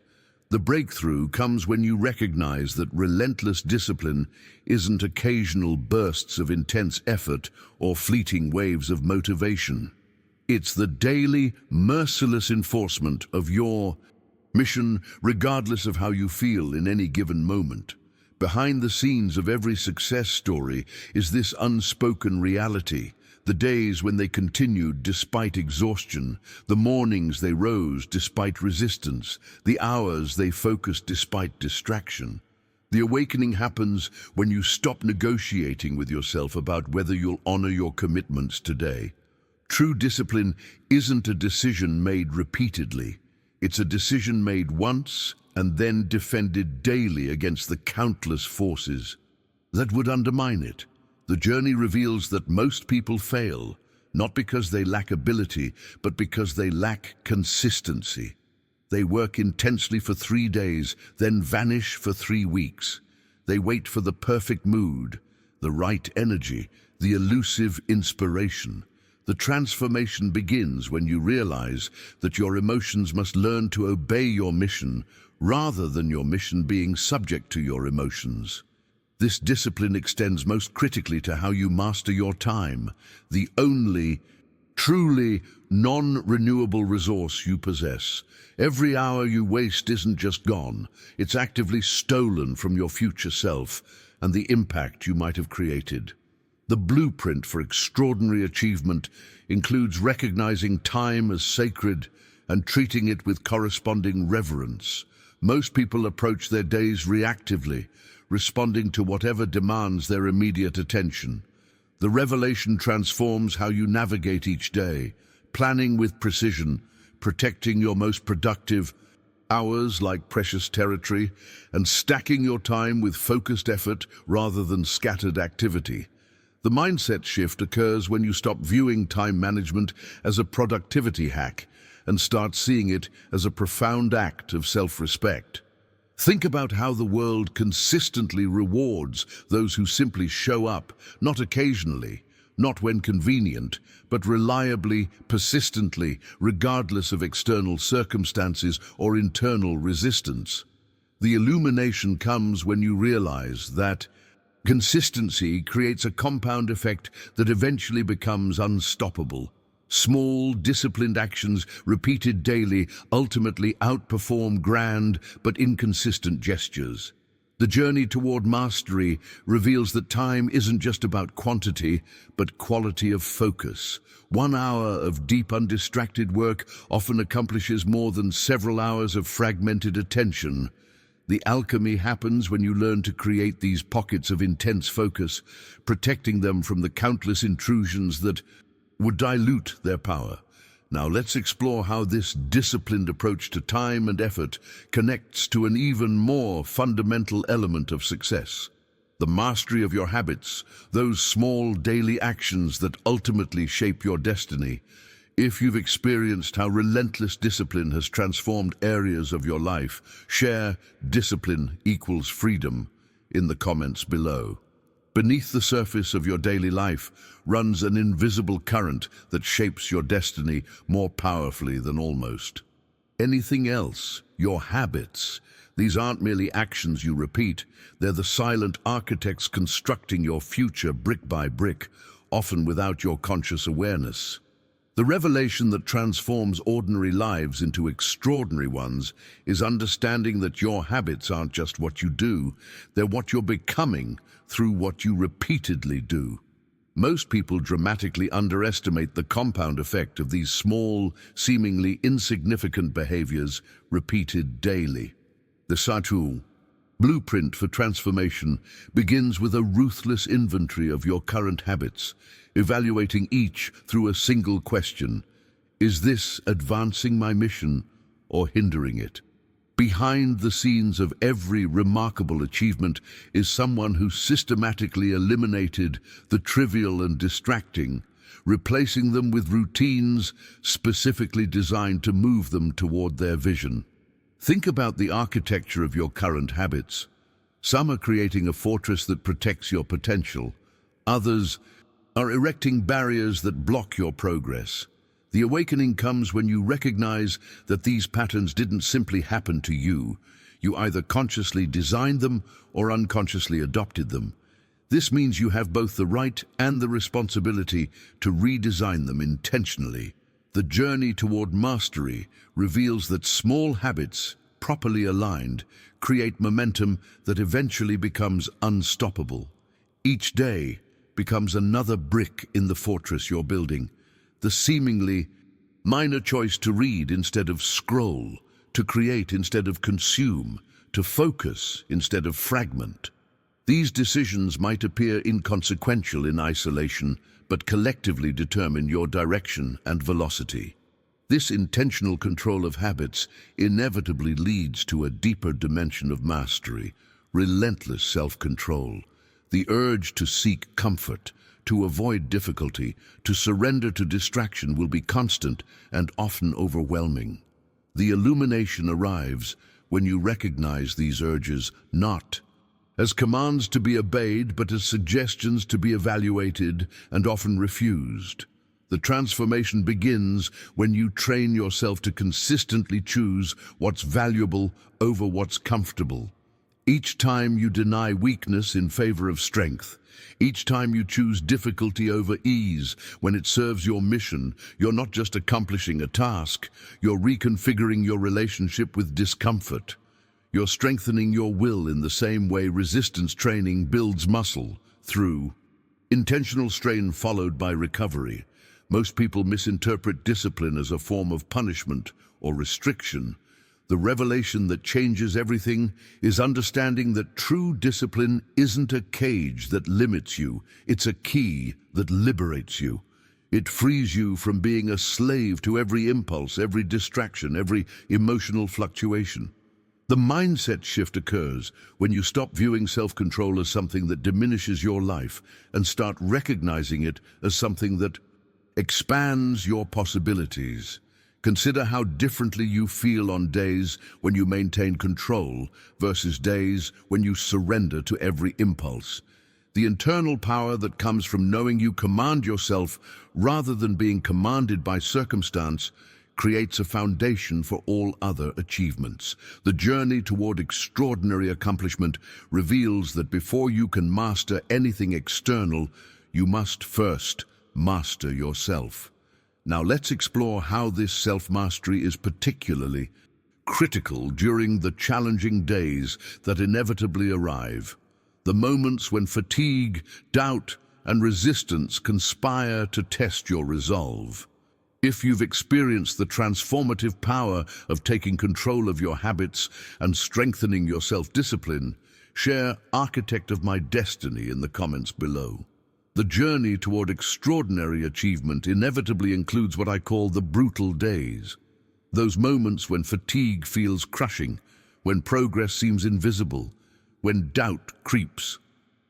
The breakthrough comes when you recognize that relentless discipline isn't occasional bursts of intense effort or fleeting waves of motivation. It's the daily, merciless enforcement of your mission, regardless of how you feel in any given moment. Behind the scenes of every success story is this unspoken reality. The days when they continued despite exhaustion, the mornings they rose despite resistance, the hours they focused despite distraction. The awakening happens when you stop negotiating with yourself about whether you'll honor your commitments today. True discipline isn't a decision made repeatedly. It's a decision made once and then defended daily against the countless forces that would undermine it. The journey reveals that most people fail, not because they lack ability, but because they lack consistency. They work intensely for 3 days, then vanish for 3 weeks. They wait for the perfect mood, the right energy, the elusive inspiration. The transformation begins when you realize that your emotions must learn to obey your mission rather than your mission being subject to your emotions. This discipline extends most critically to how you master your time, the only truly non-renewable resource you possess. Every hour you waste isn't just gone, it's actively stolen from your future self and the impact you might have created. The blueprint for extraordinary achievement includes recognizing time as sacred and treating it with corresponding reverence. Most people approach their days reactively, responding to whatever demands their immediate attention. The revelation transforms how you navigate each day, planning with precision, protecting your most productive hours like precious territory, and stacking your time with focused effort rather than scattered activity. The mindset shift occurs when you stop viewing time management as a productivity hack and start seeing it as a profound act of self-respect. Think about how the world consistently rewards those who simply show up, not occasionally, not when convenient, but reliably, persistently, regardless of external circumstances or internal resistance. The illumination comes when you realize that consistency creates a compound effect that eventually becomes unstoppable. Small, disciplined actions repeated daily ultimately outperform grand but inconsistent gestures. The journey toward mastery reveals that time isn't just about quantity, but quality of focus. 1 hour of deep, undistracted work often accomplishes more than several hours of fragmented attention. The alchemy happens when you learn to create these pockets of intense focus, protecting them from the countless intrusions that would dilute their power. Now let's explore how this disciplined approach to time and effort connects to an even more fundamental element of success: the mastery of your habits, those small daily actions that ultimately shape your destiny. If you've experienced how relentless discipline has transformed areas of your life, share "discipline equals freedom" in the comments below. Beneath the surface of your daily life runs an invisible current that shapes your destiny more powerfully than almost anything else. Your habits. These aren't merely actions you repeat, they're the silent architects constructing your future brick by brick, often without your conscious awareness. The revelation that transforms ordinary lives into extraordinary ones is understanding that your habits aren't just what you do, they're what you're becoming through what you repeatedly do. Most people dramatically underestimate the compound effect of these small, seemingly insignificant behaviors repeated daily. The Satu blueprint for transformation begins with a ruthless inventory of your current habits, evaluating each through a single question. Is this advancing my mission or hindering it? Behind the scenes of every remarkable achievement is someone who systematically eliminated the trivial and distracting, replacing them with routines specifically designed to move them toward their vision. Think about the architecture of your current habits. Some are creating a fortress that protects your potential. Others are erecting barriers that block your progress. The awakening comes when you recognize that these patterns didn't simply happen to you. You either consciously designed them or unconsciously adopted them. This means you have both the right and the responsibility to redesign them intentionally. The journey toward mastery reveals that small habits, properly aligned, create momentum that eventually becomes unstoppable. Each day becomes another brick in the fortress you're building. The seemingly minor choice to read instead of scroll, to create instead of consume, to focus instead of fragment. These decisions might appear inconsequential in isolation, but collectively determine your direction and velocity. This intentional control of habits inevitably leads to a deeper dimension of mastery, relentless self-control, the urge to seek comfort, to avoid difficulty, to surrender to distraction will be constant and often overwhelming. The illumination arrives when you recognize these urges not as commands to be obeyed, but as suggestions to be evaluated and often refused. The transformation begins when you train yourself to consistently choose what's valuable over what's comfortable. Each time you deny weakness in favor of strength, each time you choose difficulty over ease when it serves your mission, you're not just accomplishing a task, you're reconfiguring your relationship with discomfort. You're strengthening your will in the same way resistance training builds muscle, through intentional strain followed by recovery. Most people misinterpret discipline as a form of punishment or restriction. The revelation that changes everything is understanding that true discipline isn't a cage that limits you, it's a key that liberates you. It frees you from being a slave to every impulse, every distraction, every emotional fluctuation. The mindset shift occurs when you stop viewing self-control as something that diminishes your life and start recognizing it as something that expands your possibilities. Consider how differently you feel on days when you maintain control versus days when you surrender to every impulse. The internal power that comes from knowing you command yourself rather than being commanded by circumstance creates a foundation for all other achievements. The journey toward extraordinary accomplishment reveals that before you can master anything external, you must first master yourself. Now let's explore how this self-mastery is particularly critical during the challenging days that inevitably arrive. The moments when fatigue, doubt, and resistance conspire to test your resolve. If you've experienced the transformative power of taking control of your habits and strengthening your self-discipline, share "Architect of My Destiny" in the comments below. The journey toward extraordinary achievement inevitably includes what I call the brutal days. Those moments when fatigue feels crushing, when progress seems invisible, when doubt creeps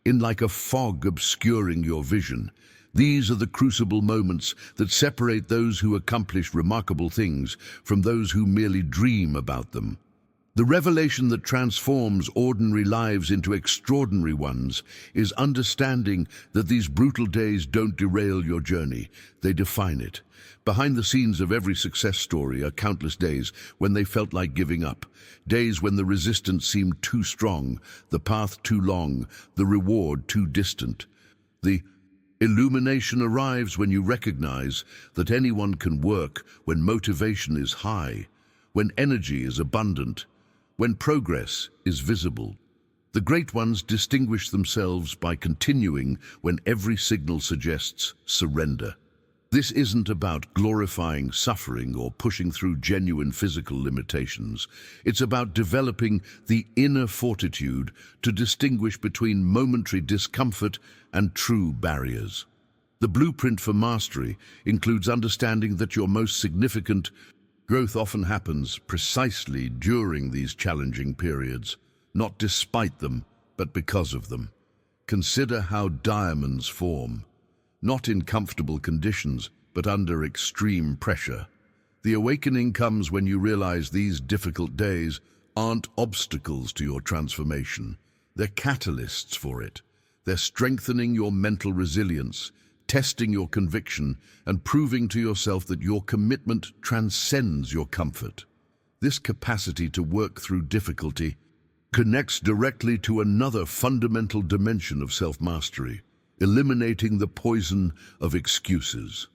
in like a fog obscuring your vision. These are the crucible moments that separate those who accomplish remarkable things from those who merely dream about them. The revelation that transforms ordinary lives into extraordinary ones is understanding that these brutal days don't derail your journey, they define it. Behind the scenes of every success story are countless days when they felt like giving up, days when the resistance seemed too strong, the path too long, the reward too distant. The illumination arrives when you recognize that anyone can work when motivation is high, when energy is abundant, when progress is visible. The great ones distinguish themselves by continuing when every signal suggests surrender. This isn't about glorifying suffering or pushing through genuine physical limitations. It's about developing the inner fortitude to distinguish between momentary discomfort and true barriers. The blueprint for mastery includes understanding that your most significant growth often happens precisely during these challenging periods, not despite them, but because of them. Consider how diamonds form, not in comfortable conditions, but under extreme pressure. The awakening comes when you realize these difficult days aren't obstacles to your transformation. They're catalysts for it. They're strengthening your mental resilience, testing your conviction, and proving to yourself that your commitment transcends your comfort. This capacity to work through difficulty connects directly to another fundamental dimension of self-mastery: eliminating the poison of excuses.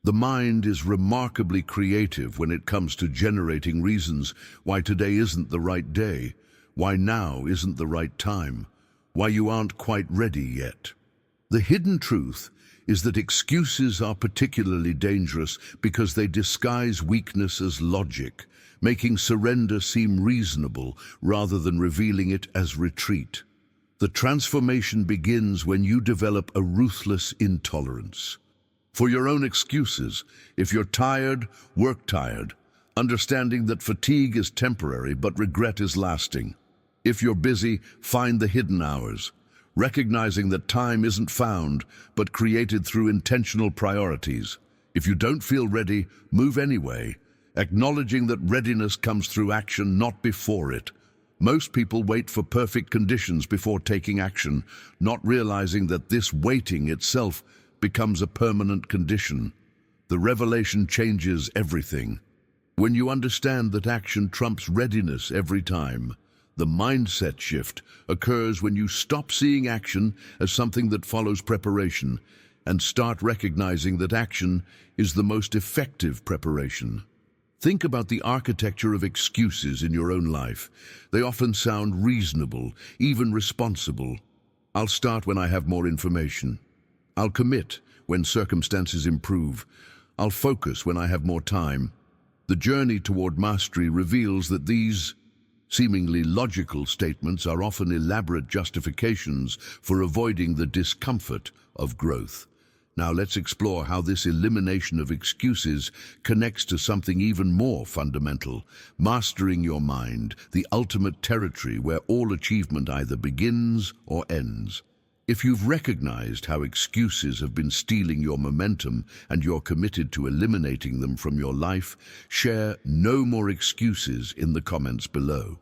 The mind is remarkably creative when it comes to generating reasons why today isn't the right day, why now isn't the right time, why you aren't quite ready yet. The hidden truth is that excuses are particularly dangerous because they disguise weakness as logic, making surrender seem reasonable rather than revealing it as retreat. The transformation begins when you develop a ruthless intolerance for your own excuses. If you're tired, work tired, understanding that fatigue is temporary but regret is lasting. If you're busy, find the hidden hours, recognizing that time isn't found but created through intentional priorities. If you don't feel ready, move anyway, acknowledging that readiness comes through action, not before it. Most people wait for perfect conditions before taking action, not realizing that this waiting itself becomes a permanent condition. The revelation changes everything. When you understand that action trumps readiness every time, the mindset shift occurs when you stop seeing action as something that follows preparation and start recognizing that action is the most effective preparation. Think about the architecture of excuses in your own life. They often sound reasonable, even responsible. I'll start when I have more information. I'll commit when circumstances improve. I'll focus when I have more time. The journey toward mastery reveals that these seemingly logical statements are often elaborate justifications for avoiding the discomfort of growth. Now let's explore how this elimination of excuses connects to something even more fundamental: mastering your mind, the ultimate territory where all achievement either begins or ends. If you've recognized how excuses have been stealing your momentum and you're committed to eliminating them from your life, share "No more excuses" in the comments below.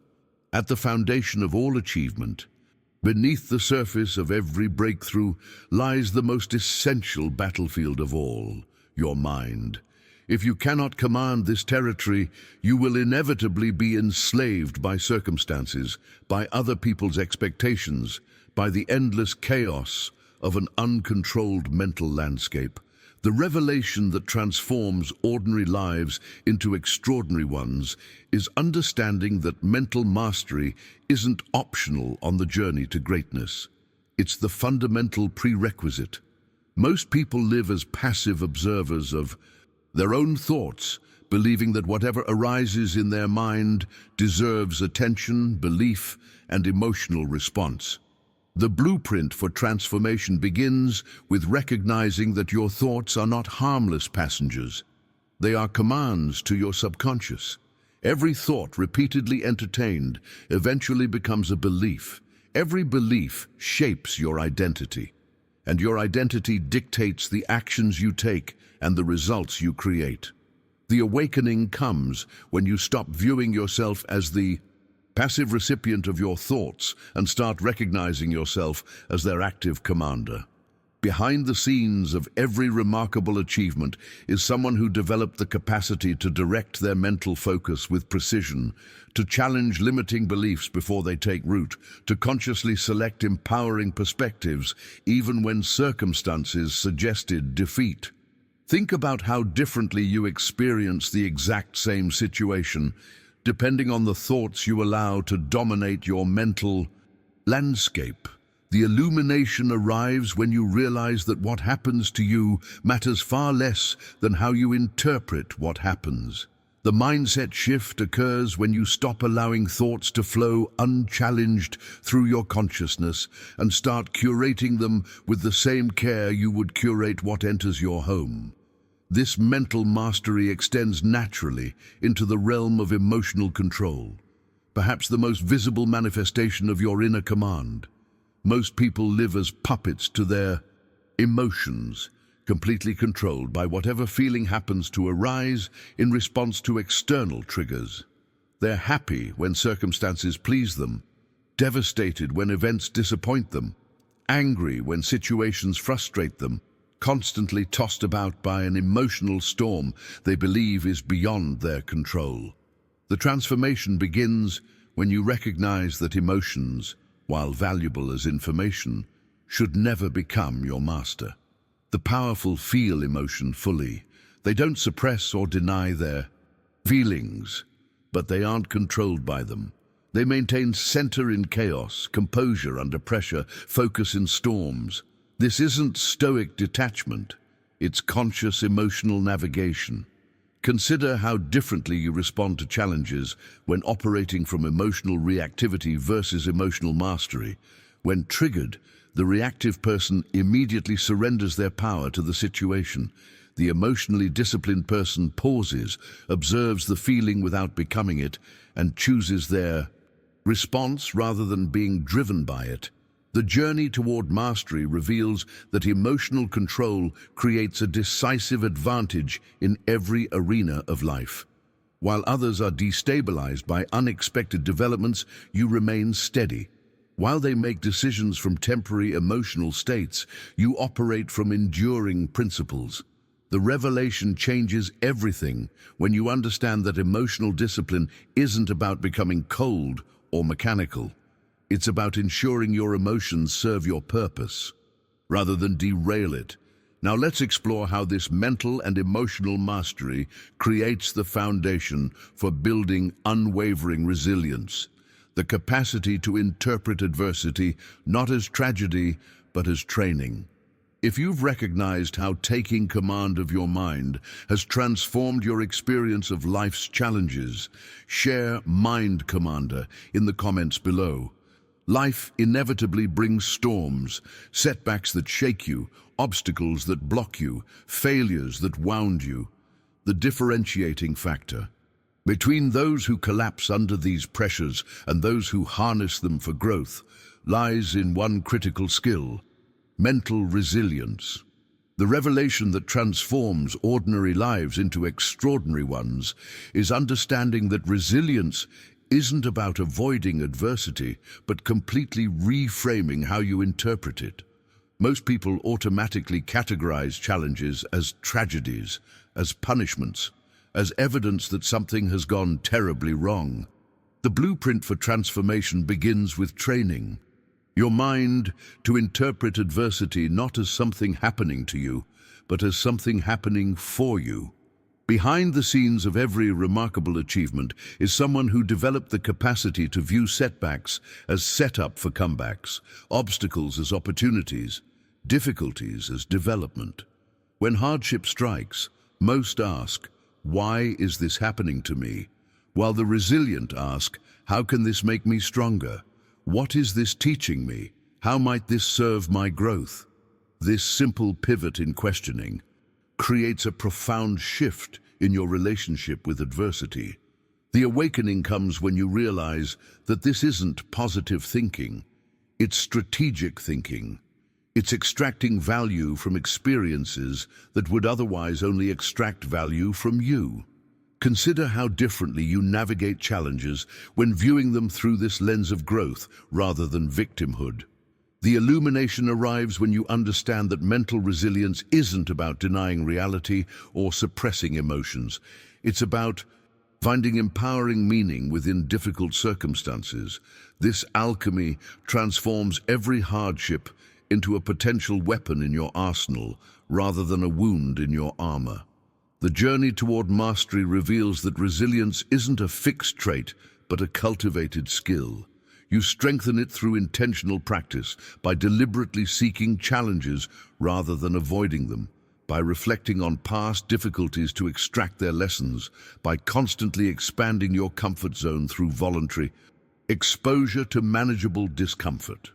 At the foundation of all achievement, beneath the surface of every breakthrough, lies the most essential battlefield of all: your mind. If you cannot command this territory, you will inevitably be enslaved by circumstances, by other people's expectations, by the endless chaos of an uncontrolled mental landscape. The revelation that transforms ordinary lives into extraordinary ones is understanding that mental mastery isn't optional on the journey to greatness. It's the fundamental prerequisite. Most people live as passive observers of their own thoughts, believing that whatever arises in their mind deserves attention, belief, and emotional response. The blueprint for transformation begins with recognizing that your thoughts are not harmless passengers. They are commands to your subconscious. Every thought repeatedly entertained eventually becomes a belief. Every belief shapes your identity, and your identity dictates the actions you take and the results you create. The awakening comes when you stop viewing yourself as the passive recipient of your thoughts and start recognizing yourself as their active commander. Behind the scenes of every remarkable achievement is someone who developed the capacity to direct their mental focus with precision, to challenge limiting beliefs before they take root, to consciously select empowering perspectives even when circumstances suggested defeat. Think about how differently you experience the exact same situation, depending on the thoughts you allow to dominate your mental landscape. The illumination arrives when you realize that what happens to you matters far less than how you interpret what happens. The mindset shift occurs when you stop allowing thoughts to flow unchallenged through your consciousness and start curating them with the same care you would curate what enters your home. This mental mastery extends naturally into the realm of emotional control, perhaps the most visible manifestation of your inner command. Most people live as puppets to their emotions, completely controlled by whatever feeling happens to arise in response to external triggers. They're happy when circumstances please them, devastated when events disappoint them, angry when situations frustrate them, constantly tossed about by an emotional storm they believe is beyond their control. The transformation begins when you recognize that emotions, while valuable as information, should never become your master. The powerful feel emotion fully. They don't suppress or deny their feelings, but they aren't controlled by them. They maintain center in chaos, composure under pressure, focus in storms. This isn't stoic detachment, it's conscious emotional navigation. Consider how differently you respond to challenges when operating from emotional reactivity versus emotional mastery. When triggered, the reactive person immediately surrenders their power to the situation. The emotionally disciplined person pauses, observes the feeling without becoming it, and chooses their response rather than being driven by it. The journey toward mastery reveals that emotional control creates a decisive advantage in every arena of life. While others are destabilized by unexpected developments, you remain steady. While they make decisions from temporary emotional states, you operate from enduring principles. The revelation changes everything when you understand that emotional discipline isn't about becoming cold or mechanical. It's about ensuring your emotions serve your purpose, rather than derail it. Now let's explore how this mental and emotional mastery creates the foundation for building unwavering resilience. The capacity to interpret adversity not as tragedy, but as training. If you've recognized how taking command of your mind has transformed your experience of life's challenges, share Mind Commander in the comments below. Life inevitably brings storms, setbacks that shake you, obstacles that block you, failures that wound you. The differentiating factor between those who collapse under these pressures and those who harness them for growth lies in one critical skill: mental resilience. The revelation that transforms ordinary lives into extraordinary ones is understanding that resilience isn't about avoiding adversity, but completely reframing how you interpret it. Most people automatically categorize challenges as tragedies, as punishments, as evidence that something has gone terribly wrong. The blueprint for transformation begins with training your mind to interpret adversity not as something happening to you, but as something happening for you. Behind the scenes of every remarkable achievement is someone who developed the capacity to view setbacks as setup for comebacks, obstacles as opportunities, difficulties as development. When hardship strikes, most ask, "Why is this happening to me?" While the resilient ask, "How can this make me stronger? What is this teaching me? How might this serve my growth?" This simple pivot in questioning creates a profound shift in your relationship with adversity. The awakening comes when you realize that this isn't positive thinking, it's strategic thinking. It's extracting value from experiences that would otherwise only extract value from you. Consider how differently you navigate challenges when viewing them through this lens of growth rather than victimhood. The illumination arrives when you understand that mental resilience isn't about denying reality or suppressing emotions. It's about finding empowering meaning within difficult circumstances. This alchemy transforms every hardship into a potential weapon in your arsenal rather than a wound in your armor. The journey toward mastery reveals that resilience isn't a fixed trait, but a cultivated skill. You strengthen it through intentional practice, by deliberately seeking challenges rather than avoiding them, by reflecting on past difficulties to extract their lessons, by constantly expanding your comfort zone through voluntary exposure to manageable discomfort.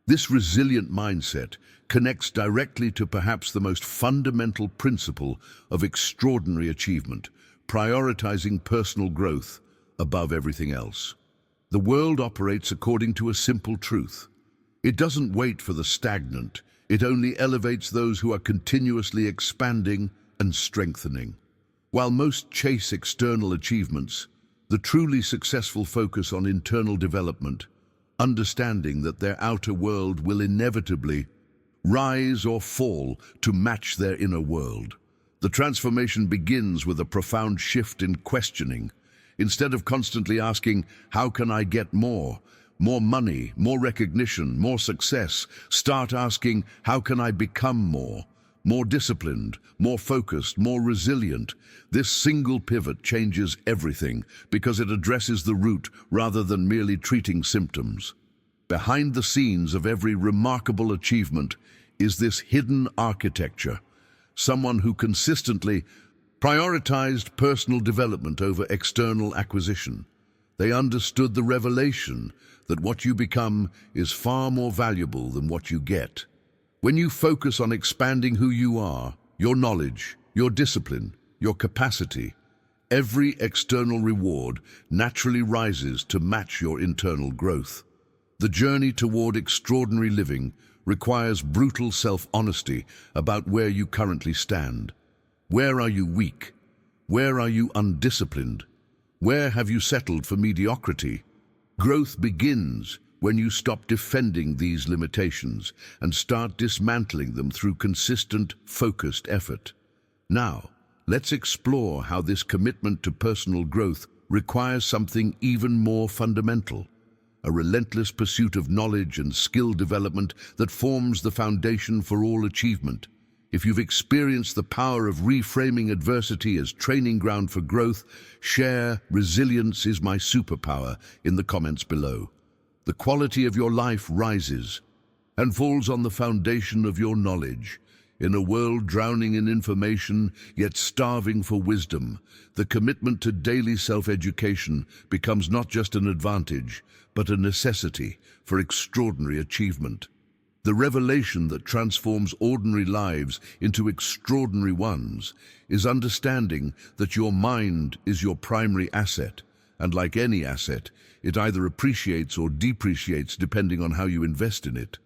This resilient mindset connects directly to perhaps the most fundamental principle of extraordinary achievement, prioritizing personal growth above everything else. The world operates according to a simple truth. It doesn't wait for the stagnant, it only elevates those who are continuously expanding and strengthening. While most chase external achievements, the truly successful focus on internal development, understanding that their outer world will inevitably rise or fall to match their inner world. The transformation begins with a profound shift in questioning. Instead of constantly asking, how can I get more? More money, more recognition, more success. Start asking, how can I become more? More disciplined, more focused, more resilient. This single pivot changes everything because it addresses the root rather than merely treating symptoms. Behind the scenes of every remarkable achievement is this hidden architecture. Someone who consistently prioritized personal development over external acquisition. They understood the revelation that what you become is far more valuable than what you get. When you focus on expanding who you are, your knowledge, your discipline, your capacity, every external reward naturally rises to match your internal growth. The journey toward extraordinary living requires brutal self-honesty about where you currently stand. Where are you weak? Where are you undisciplined? Where have you settled for mediocrity? Growth begins when you stop defending these limitations and start dismantling them through consistent, focused effort. Now, let's explore how this commitment to personal growth requires something even more fundamental: a relentless pursuit of knowledge and skill development that forms the foundation for all achievement. If you've experienced the power of reframing adversity as training ground for growth, share "Resilience is my superpower" in the comments below. The quality of your life rises and falls on the foundation of your knowledge. In a world drowning in information, yet starving for wisdom, the commitment to daily self-education becomes not just an advantage, but a necessity for extraordinary achievement. The revelation that transforms ordinary lives into extraordinary ones is understanding that your mind is your primary asset, and like any asset, it either appreciates or depreciates depending on how you invest in it.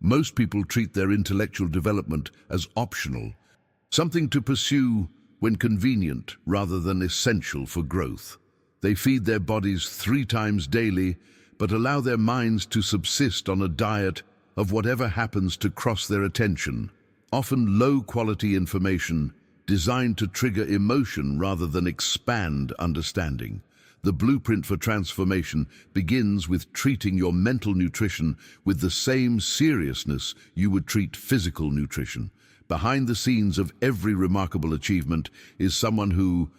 Most people treat their intellectual development as optional, something to pursue when convenient rather than essential for growth. They feed their bodies 3 times daily, but allow their minds to subsist on a diet of whatever happens to cross their attention, often low-quality information designed to trigger emotion rather than expand understanding. The blueprint for transformation begins with treating your mental nutrition with the same seriousness you would treat physical nutrition. Behind the scenes of every remarkable achievement is someone who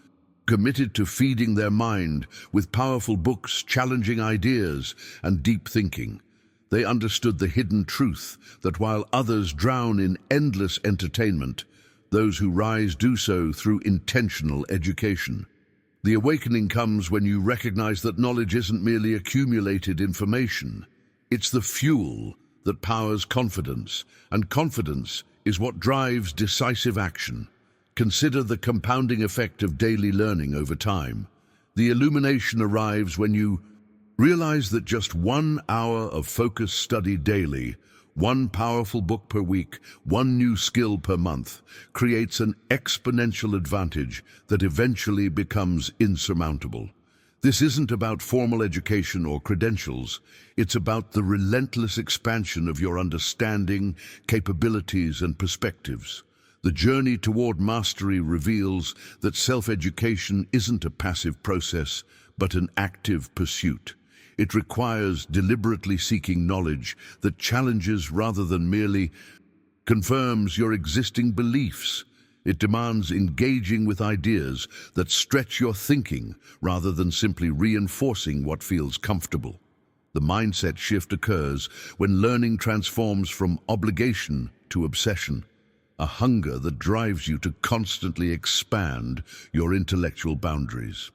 committed to feeding their mind with powerful books, challenging ideas, and deep thinking. They understood the hidden truth that while others drown in endless entertainment, those who rise do so through intentional education. The awakening comes when you recognize that knowledge isn't merely accumulated information. It's the fuel that powers confidence, and confidence is what drives decisive action. Consider the compounding effect of daily learning over time. The illumination arrives when you realize that just 1 hour of focused study daily, 1 powerful book per week, 1 new skill per month, creates an exponential advantage that eventually becomes insurmountable. This isn't about formal education or credentials. It's about the relentless expansion of your understanding, capabilities, and perspectives. The journey toward mastery reveals that self-education isn't a passive process, but an active pursuit. It requires deliberately seeking knowledge that challenges rather than merely confirms your existing beliefs. It demands engaging with ideas that stretch your thinking rather than simply reinforcing what feels comfortable. The mindset shift occurs when learning transforms from obligation to obsession, a hunger that drives you to constantly expand your intellectual boundaries.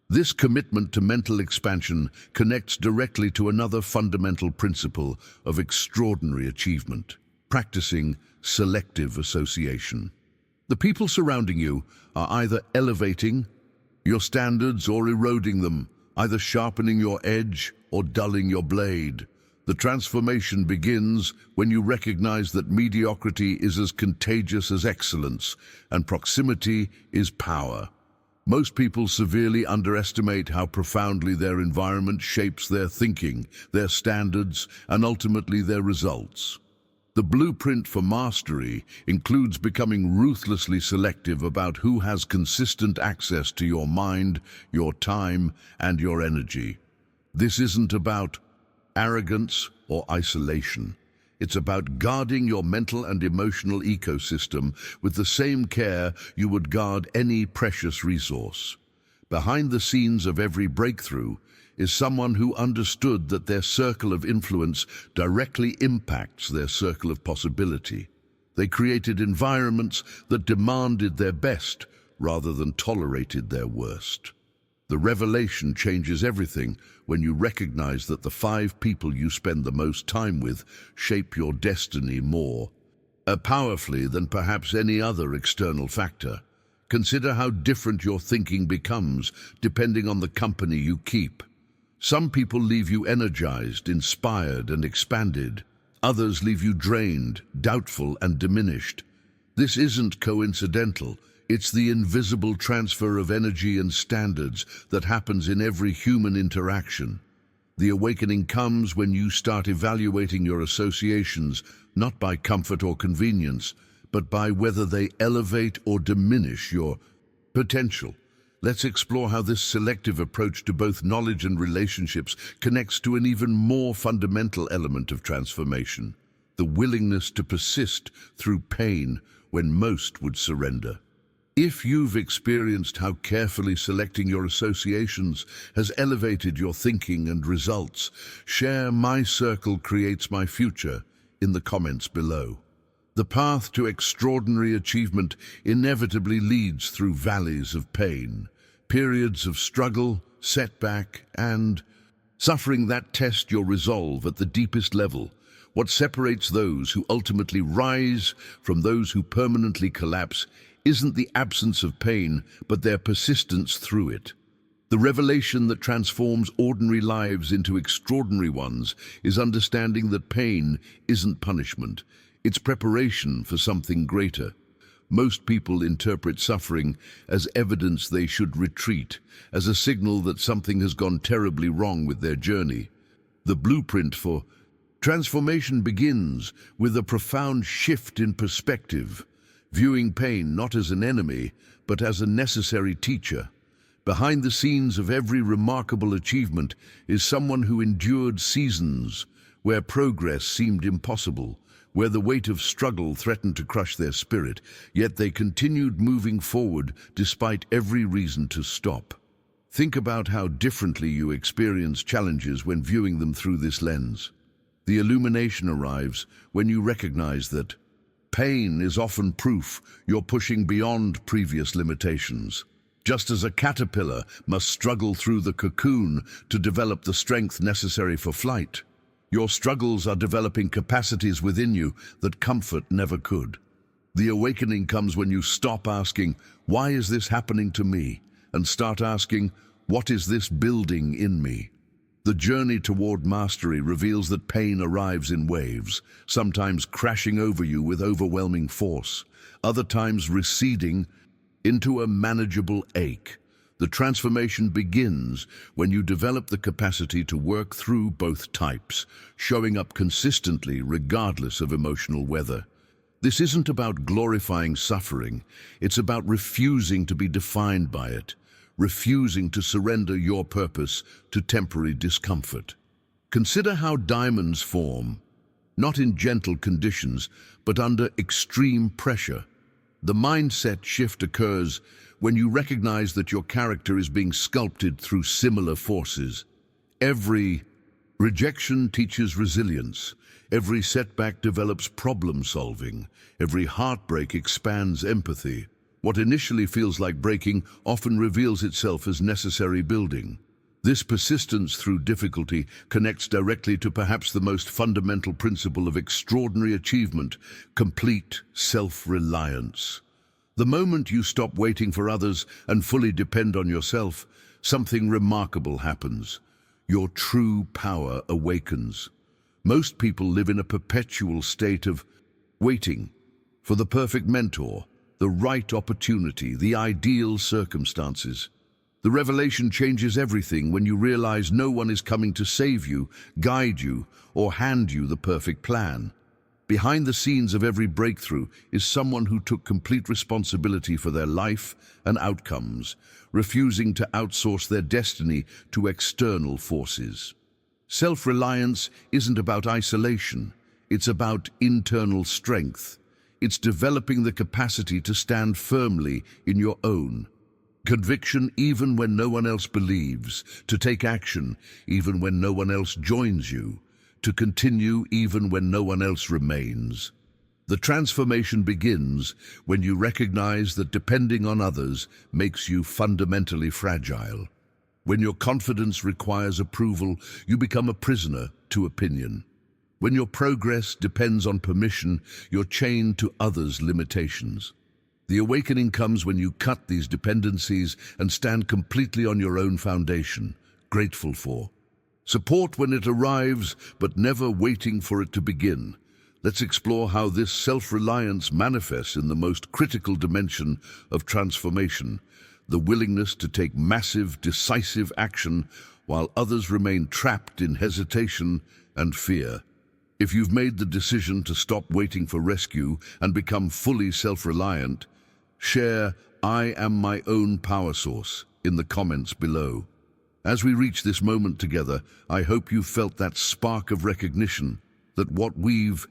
This commitment to mental expansion connects directly to another fundamental principle of extraordinary achievement: practicing selective association. The people surrounding you are either elevating your standards or eroding them, either sharpening your edge or dulling your blade. The transformation begins when you recognize that mediocrity is as contagious as excellence, and proximity is power. Most people severely underestimate how profoundly their environment shapes their thinking, their standards, and ultimately their results. The blueprint for mastery includes becoming ruthlessly selective about who has consistent access to your mind, your time, and your energy. This isn't about arrogance or isolation. It's about guarding your mental and emotional ecosystem with the same care you would guard any precious resource. Behind the scenes of every breakthrough is someone who understood that their circle of influence directly impacts their circle of possibility. They created environments that demanded their best rather than tolerated their worst. The revelation changes everything when you recognize that the 5 people you spend the most time with shape your destiny more powerfully than perhaps any other external factor. Consider how different your thinking becomes depending on the company you keep. Some people leave you energized, inspired, and expanded. Others leave you drained, doubtful, and diminished. This isn't coincidental. It's the invisible transfer of energy and standards that happens in every human interaction. The awakening comes when you start evaluating your associations, not by comfort or convenience, but by whether they elevate or diminish your potential. Let's explore how this selective approach to both knowledge and relationships connects to an even more fundamental element of transformation: the willingness to persist through pain when most would surrender. If you've experienced how carefully selecting your associations has elevated your thinking and results, share "My circle creates my future" in the comments below. The path to extraordinary achievement inevitably leads through valleys of pain, periods of struggle, setback, and suffering that test your resolve at the deepest level. What separates those who ultimately rise from those who permanently collapse isn't the absence of pain, but their persistence through it. The revelation that transforms ordinary lives into extraordinary ones is understanding that pain isn't punishment. It's preparation for something greater. Most people interpret suffering as evidence they should retreat, as a signal that something has gone terribly wrong with their journey. The blueprint for transformation begins with a profound shift in perspective, viewing pain not as an enemy, but as a necessary teacher. Behind the scenes of every remarkable achievement is someone who endured seasons where progress seemed impossible, where the weight of struggle threatened to crush their spirit, yet they continued moving forward despite every reason to stop. Think about how differently you experience challenges when viewing them through this lens. The illumination arrives when you recognize that pain is often proof you're pushing beyond previous limitations. Just as a caterpillar must struggle through the cocoon to develop the strength necessary for flight, your struggles are developing capacities within you that comfort never could. The awakening comes when you stop asking, "Why is this happening to me?" and start asking, "What is this building in me?" The journey toward mastery reveals that pain arrives in waves, sometimes crashing over you with overwhelming force, other times receding into a manageable ache. The transformation begins when you develop the capacity to work through both types, showing up consistently regardless of emotional weather. This isn't about glorifying suffering, it's about refusing to be defined by it, refusing to surrender your purpose to temporary discomfort. Consider how diamonds form, not in gentle conditions, but under extreme pressure. The mindset shift occurs when you recognize that your character is being sculpted through similar forces. Every Rejection teaches resilience. Every setback develops problem solving. Every heartbreak expands empathy. What initially feels like breaking often reveals itself as necessary building. This persistence through difficulty connects directly to perhaps the most fundamental principle of extraordinary achievement: complete self-reliance. The moment you stop waiting for others and fully depend on yourself, something remarkable happens. Your true power awakens. Most people live in a perpetual state of waiting for the perfect mentor, the right opportunity, the ideal circumstances. The revelation changes everything when you realize no one is coming to save you, guide you, or hand you the perfect plan. Behind the scenes of every breakthrough is someone who took complete responsibility for their life and outcomes, refusing to outsource their destiny to external forces. Self-reliance isn't about isolation, it's about internal strength. It's developing the capacity to stand firmly in your own conviction even when no one else believes, to take action even when no one else joins you, to continue even when no one else remains. The transformation begins when you recognize that depending on others makes you fundamentally fragile. When your confidence requires approval, you become a prisoner to opinion. When your progress depends on permission, you're chained to others' limitations. The awakening comes when you cut these dependencies and stand completely on your own foundation, grateful for support when it arrives, but never waiting for it to begin. Let's explore how this self-reliance manifests in the most critical dimension of transformation: the willingness to take massive, decisive action while others remain trapped in hesitation and fear. If you've made the decision to stop waiting for rescue and become fully self-reliant, share "I am my own power source" in the comments below. As we reach this moment together, I hope you felt that spark of recognition that what we've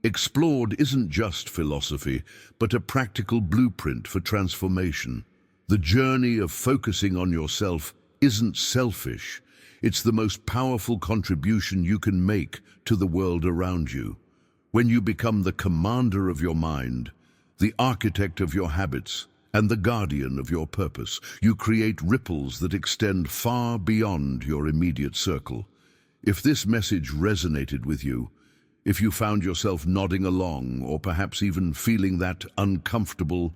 explored isn't just philosophy, but a practical blueprint for transformation. The journey of focusing on yourself isn't selfish. It's the most powerful contribution you can make to the world around you. When you become the commander of your mind, the architect of your habits, and the guardian of your purpose, you create ripples that extend far beyond your immediate circle. If this message resonated with you, if you found yourself nodding along, or perhaps even feeling that uncomfortable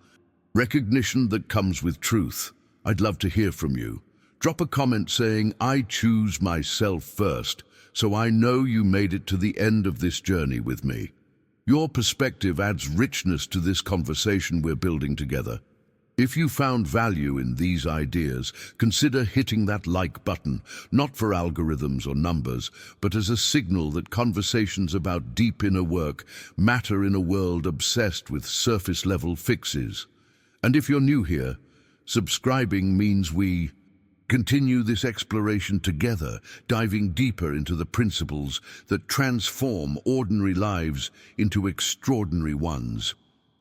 recognition that comes with truth, I'd love to hear from you. Drop a comment saying, "I choose myself first," so I know you made it to the end of this journey with me. Your perspective adds richness to this conversation we're building together. If you found value in these ideas, consider hitting that like button, not for algorithms or numbers, but as a signal that conversations about deep inner work matter in a world obsessed with surface-level fixes. And if you're new here, subscribing means we continue this exploration together, diving deeper into the principles that transform ordinary lives into extraordinary ones.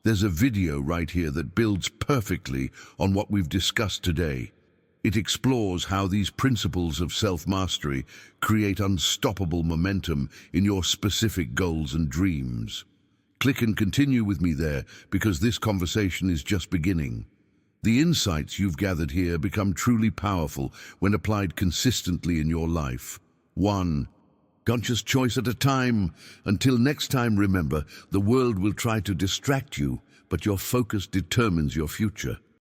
There's a video right here that builds perfectly on what we've discussed today. It explores how these principles of self-mastery create unstoppable momentum in your specific goals and dreams. Click and continue with me there, because this conversation is just beginning. The insights you've gathered here become truly powerful when applied consistently in your life. 1. Conscious choice at a time. Until next time, remember, the world will try to distract you, but your focus determines your future.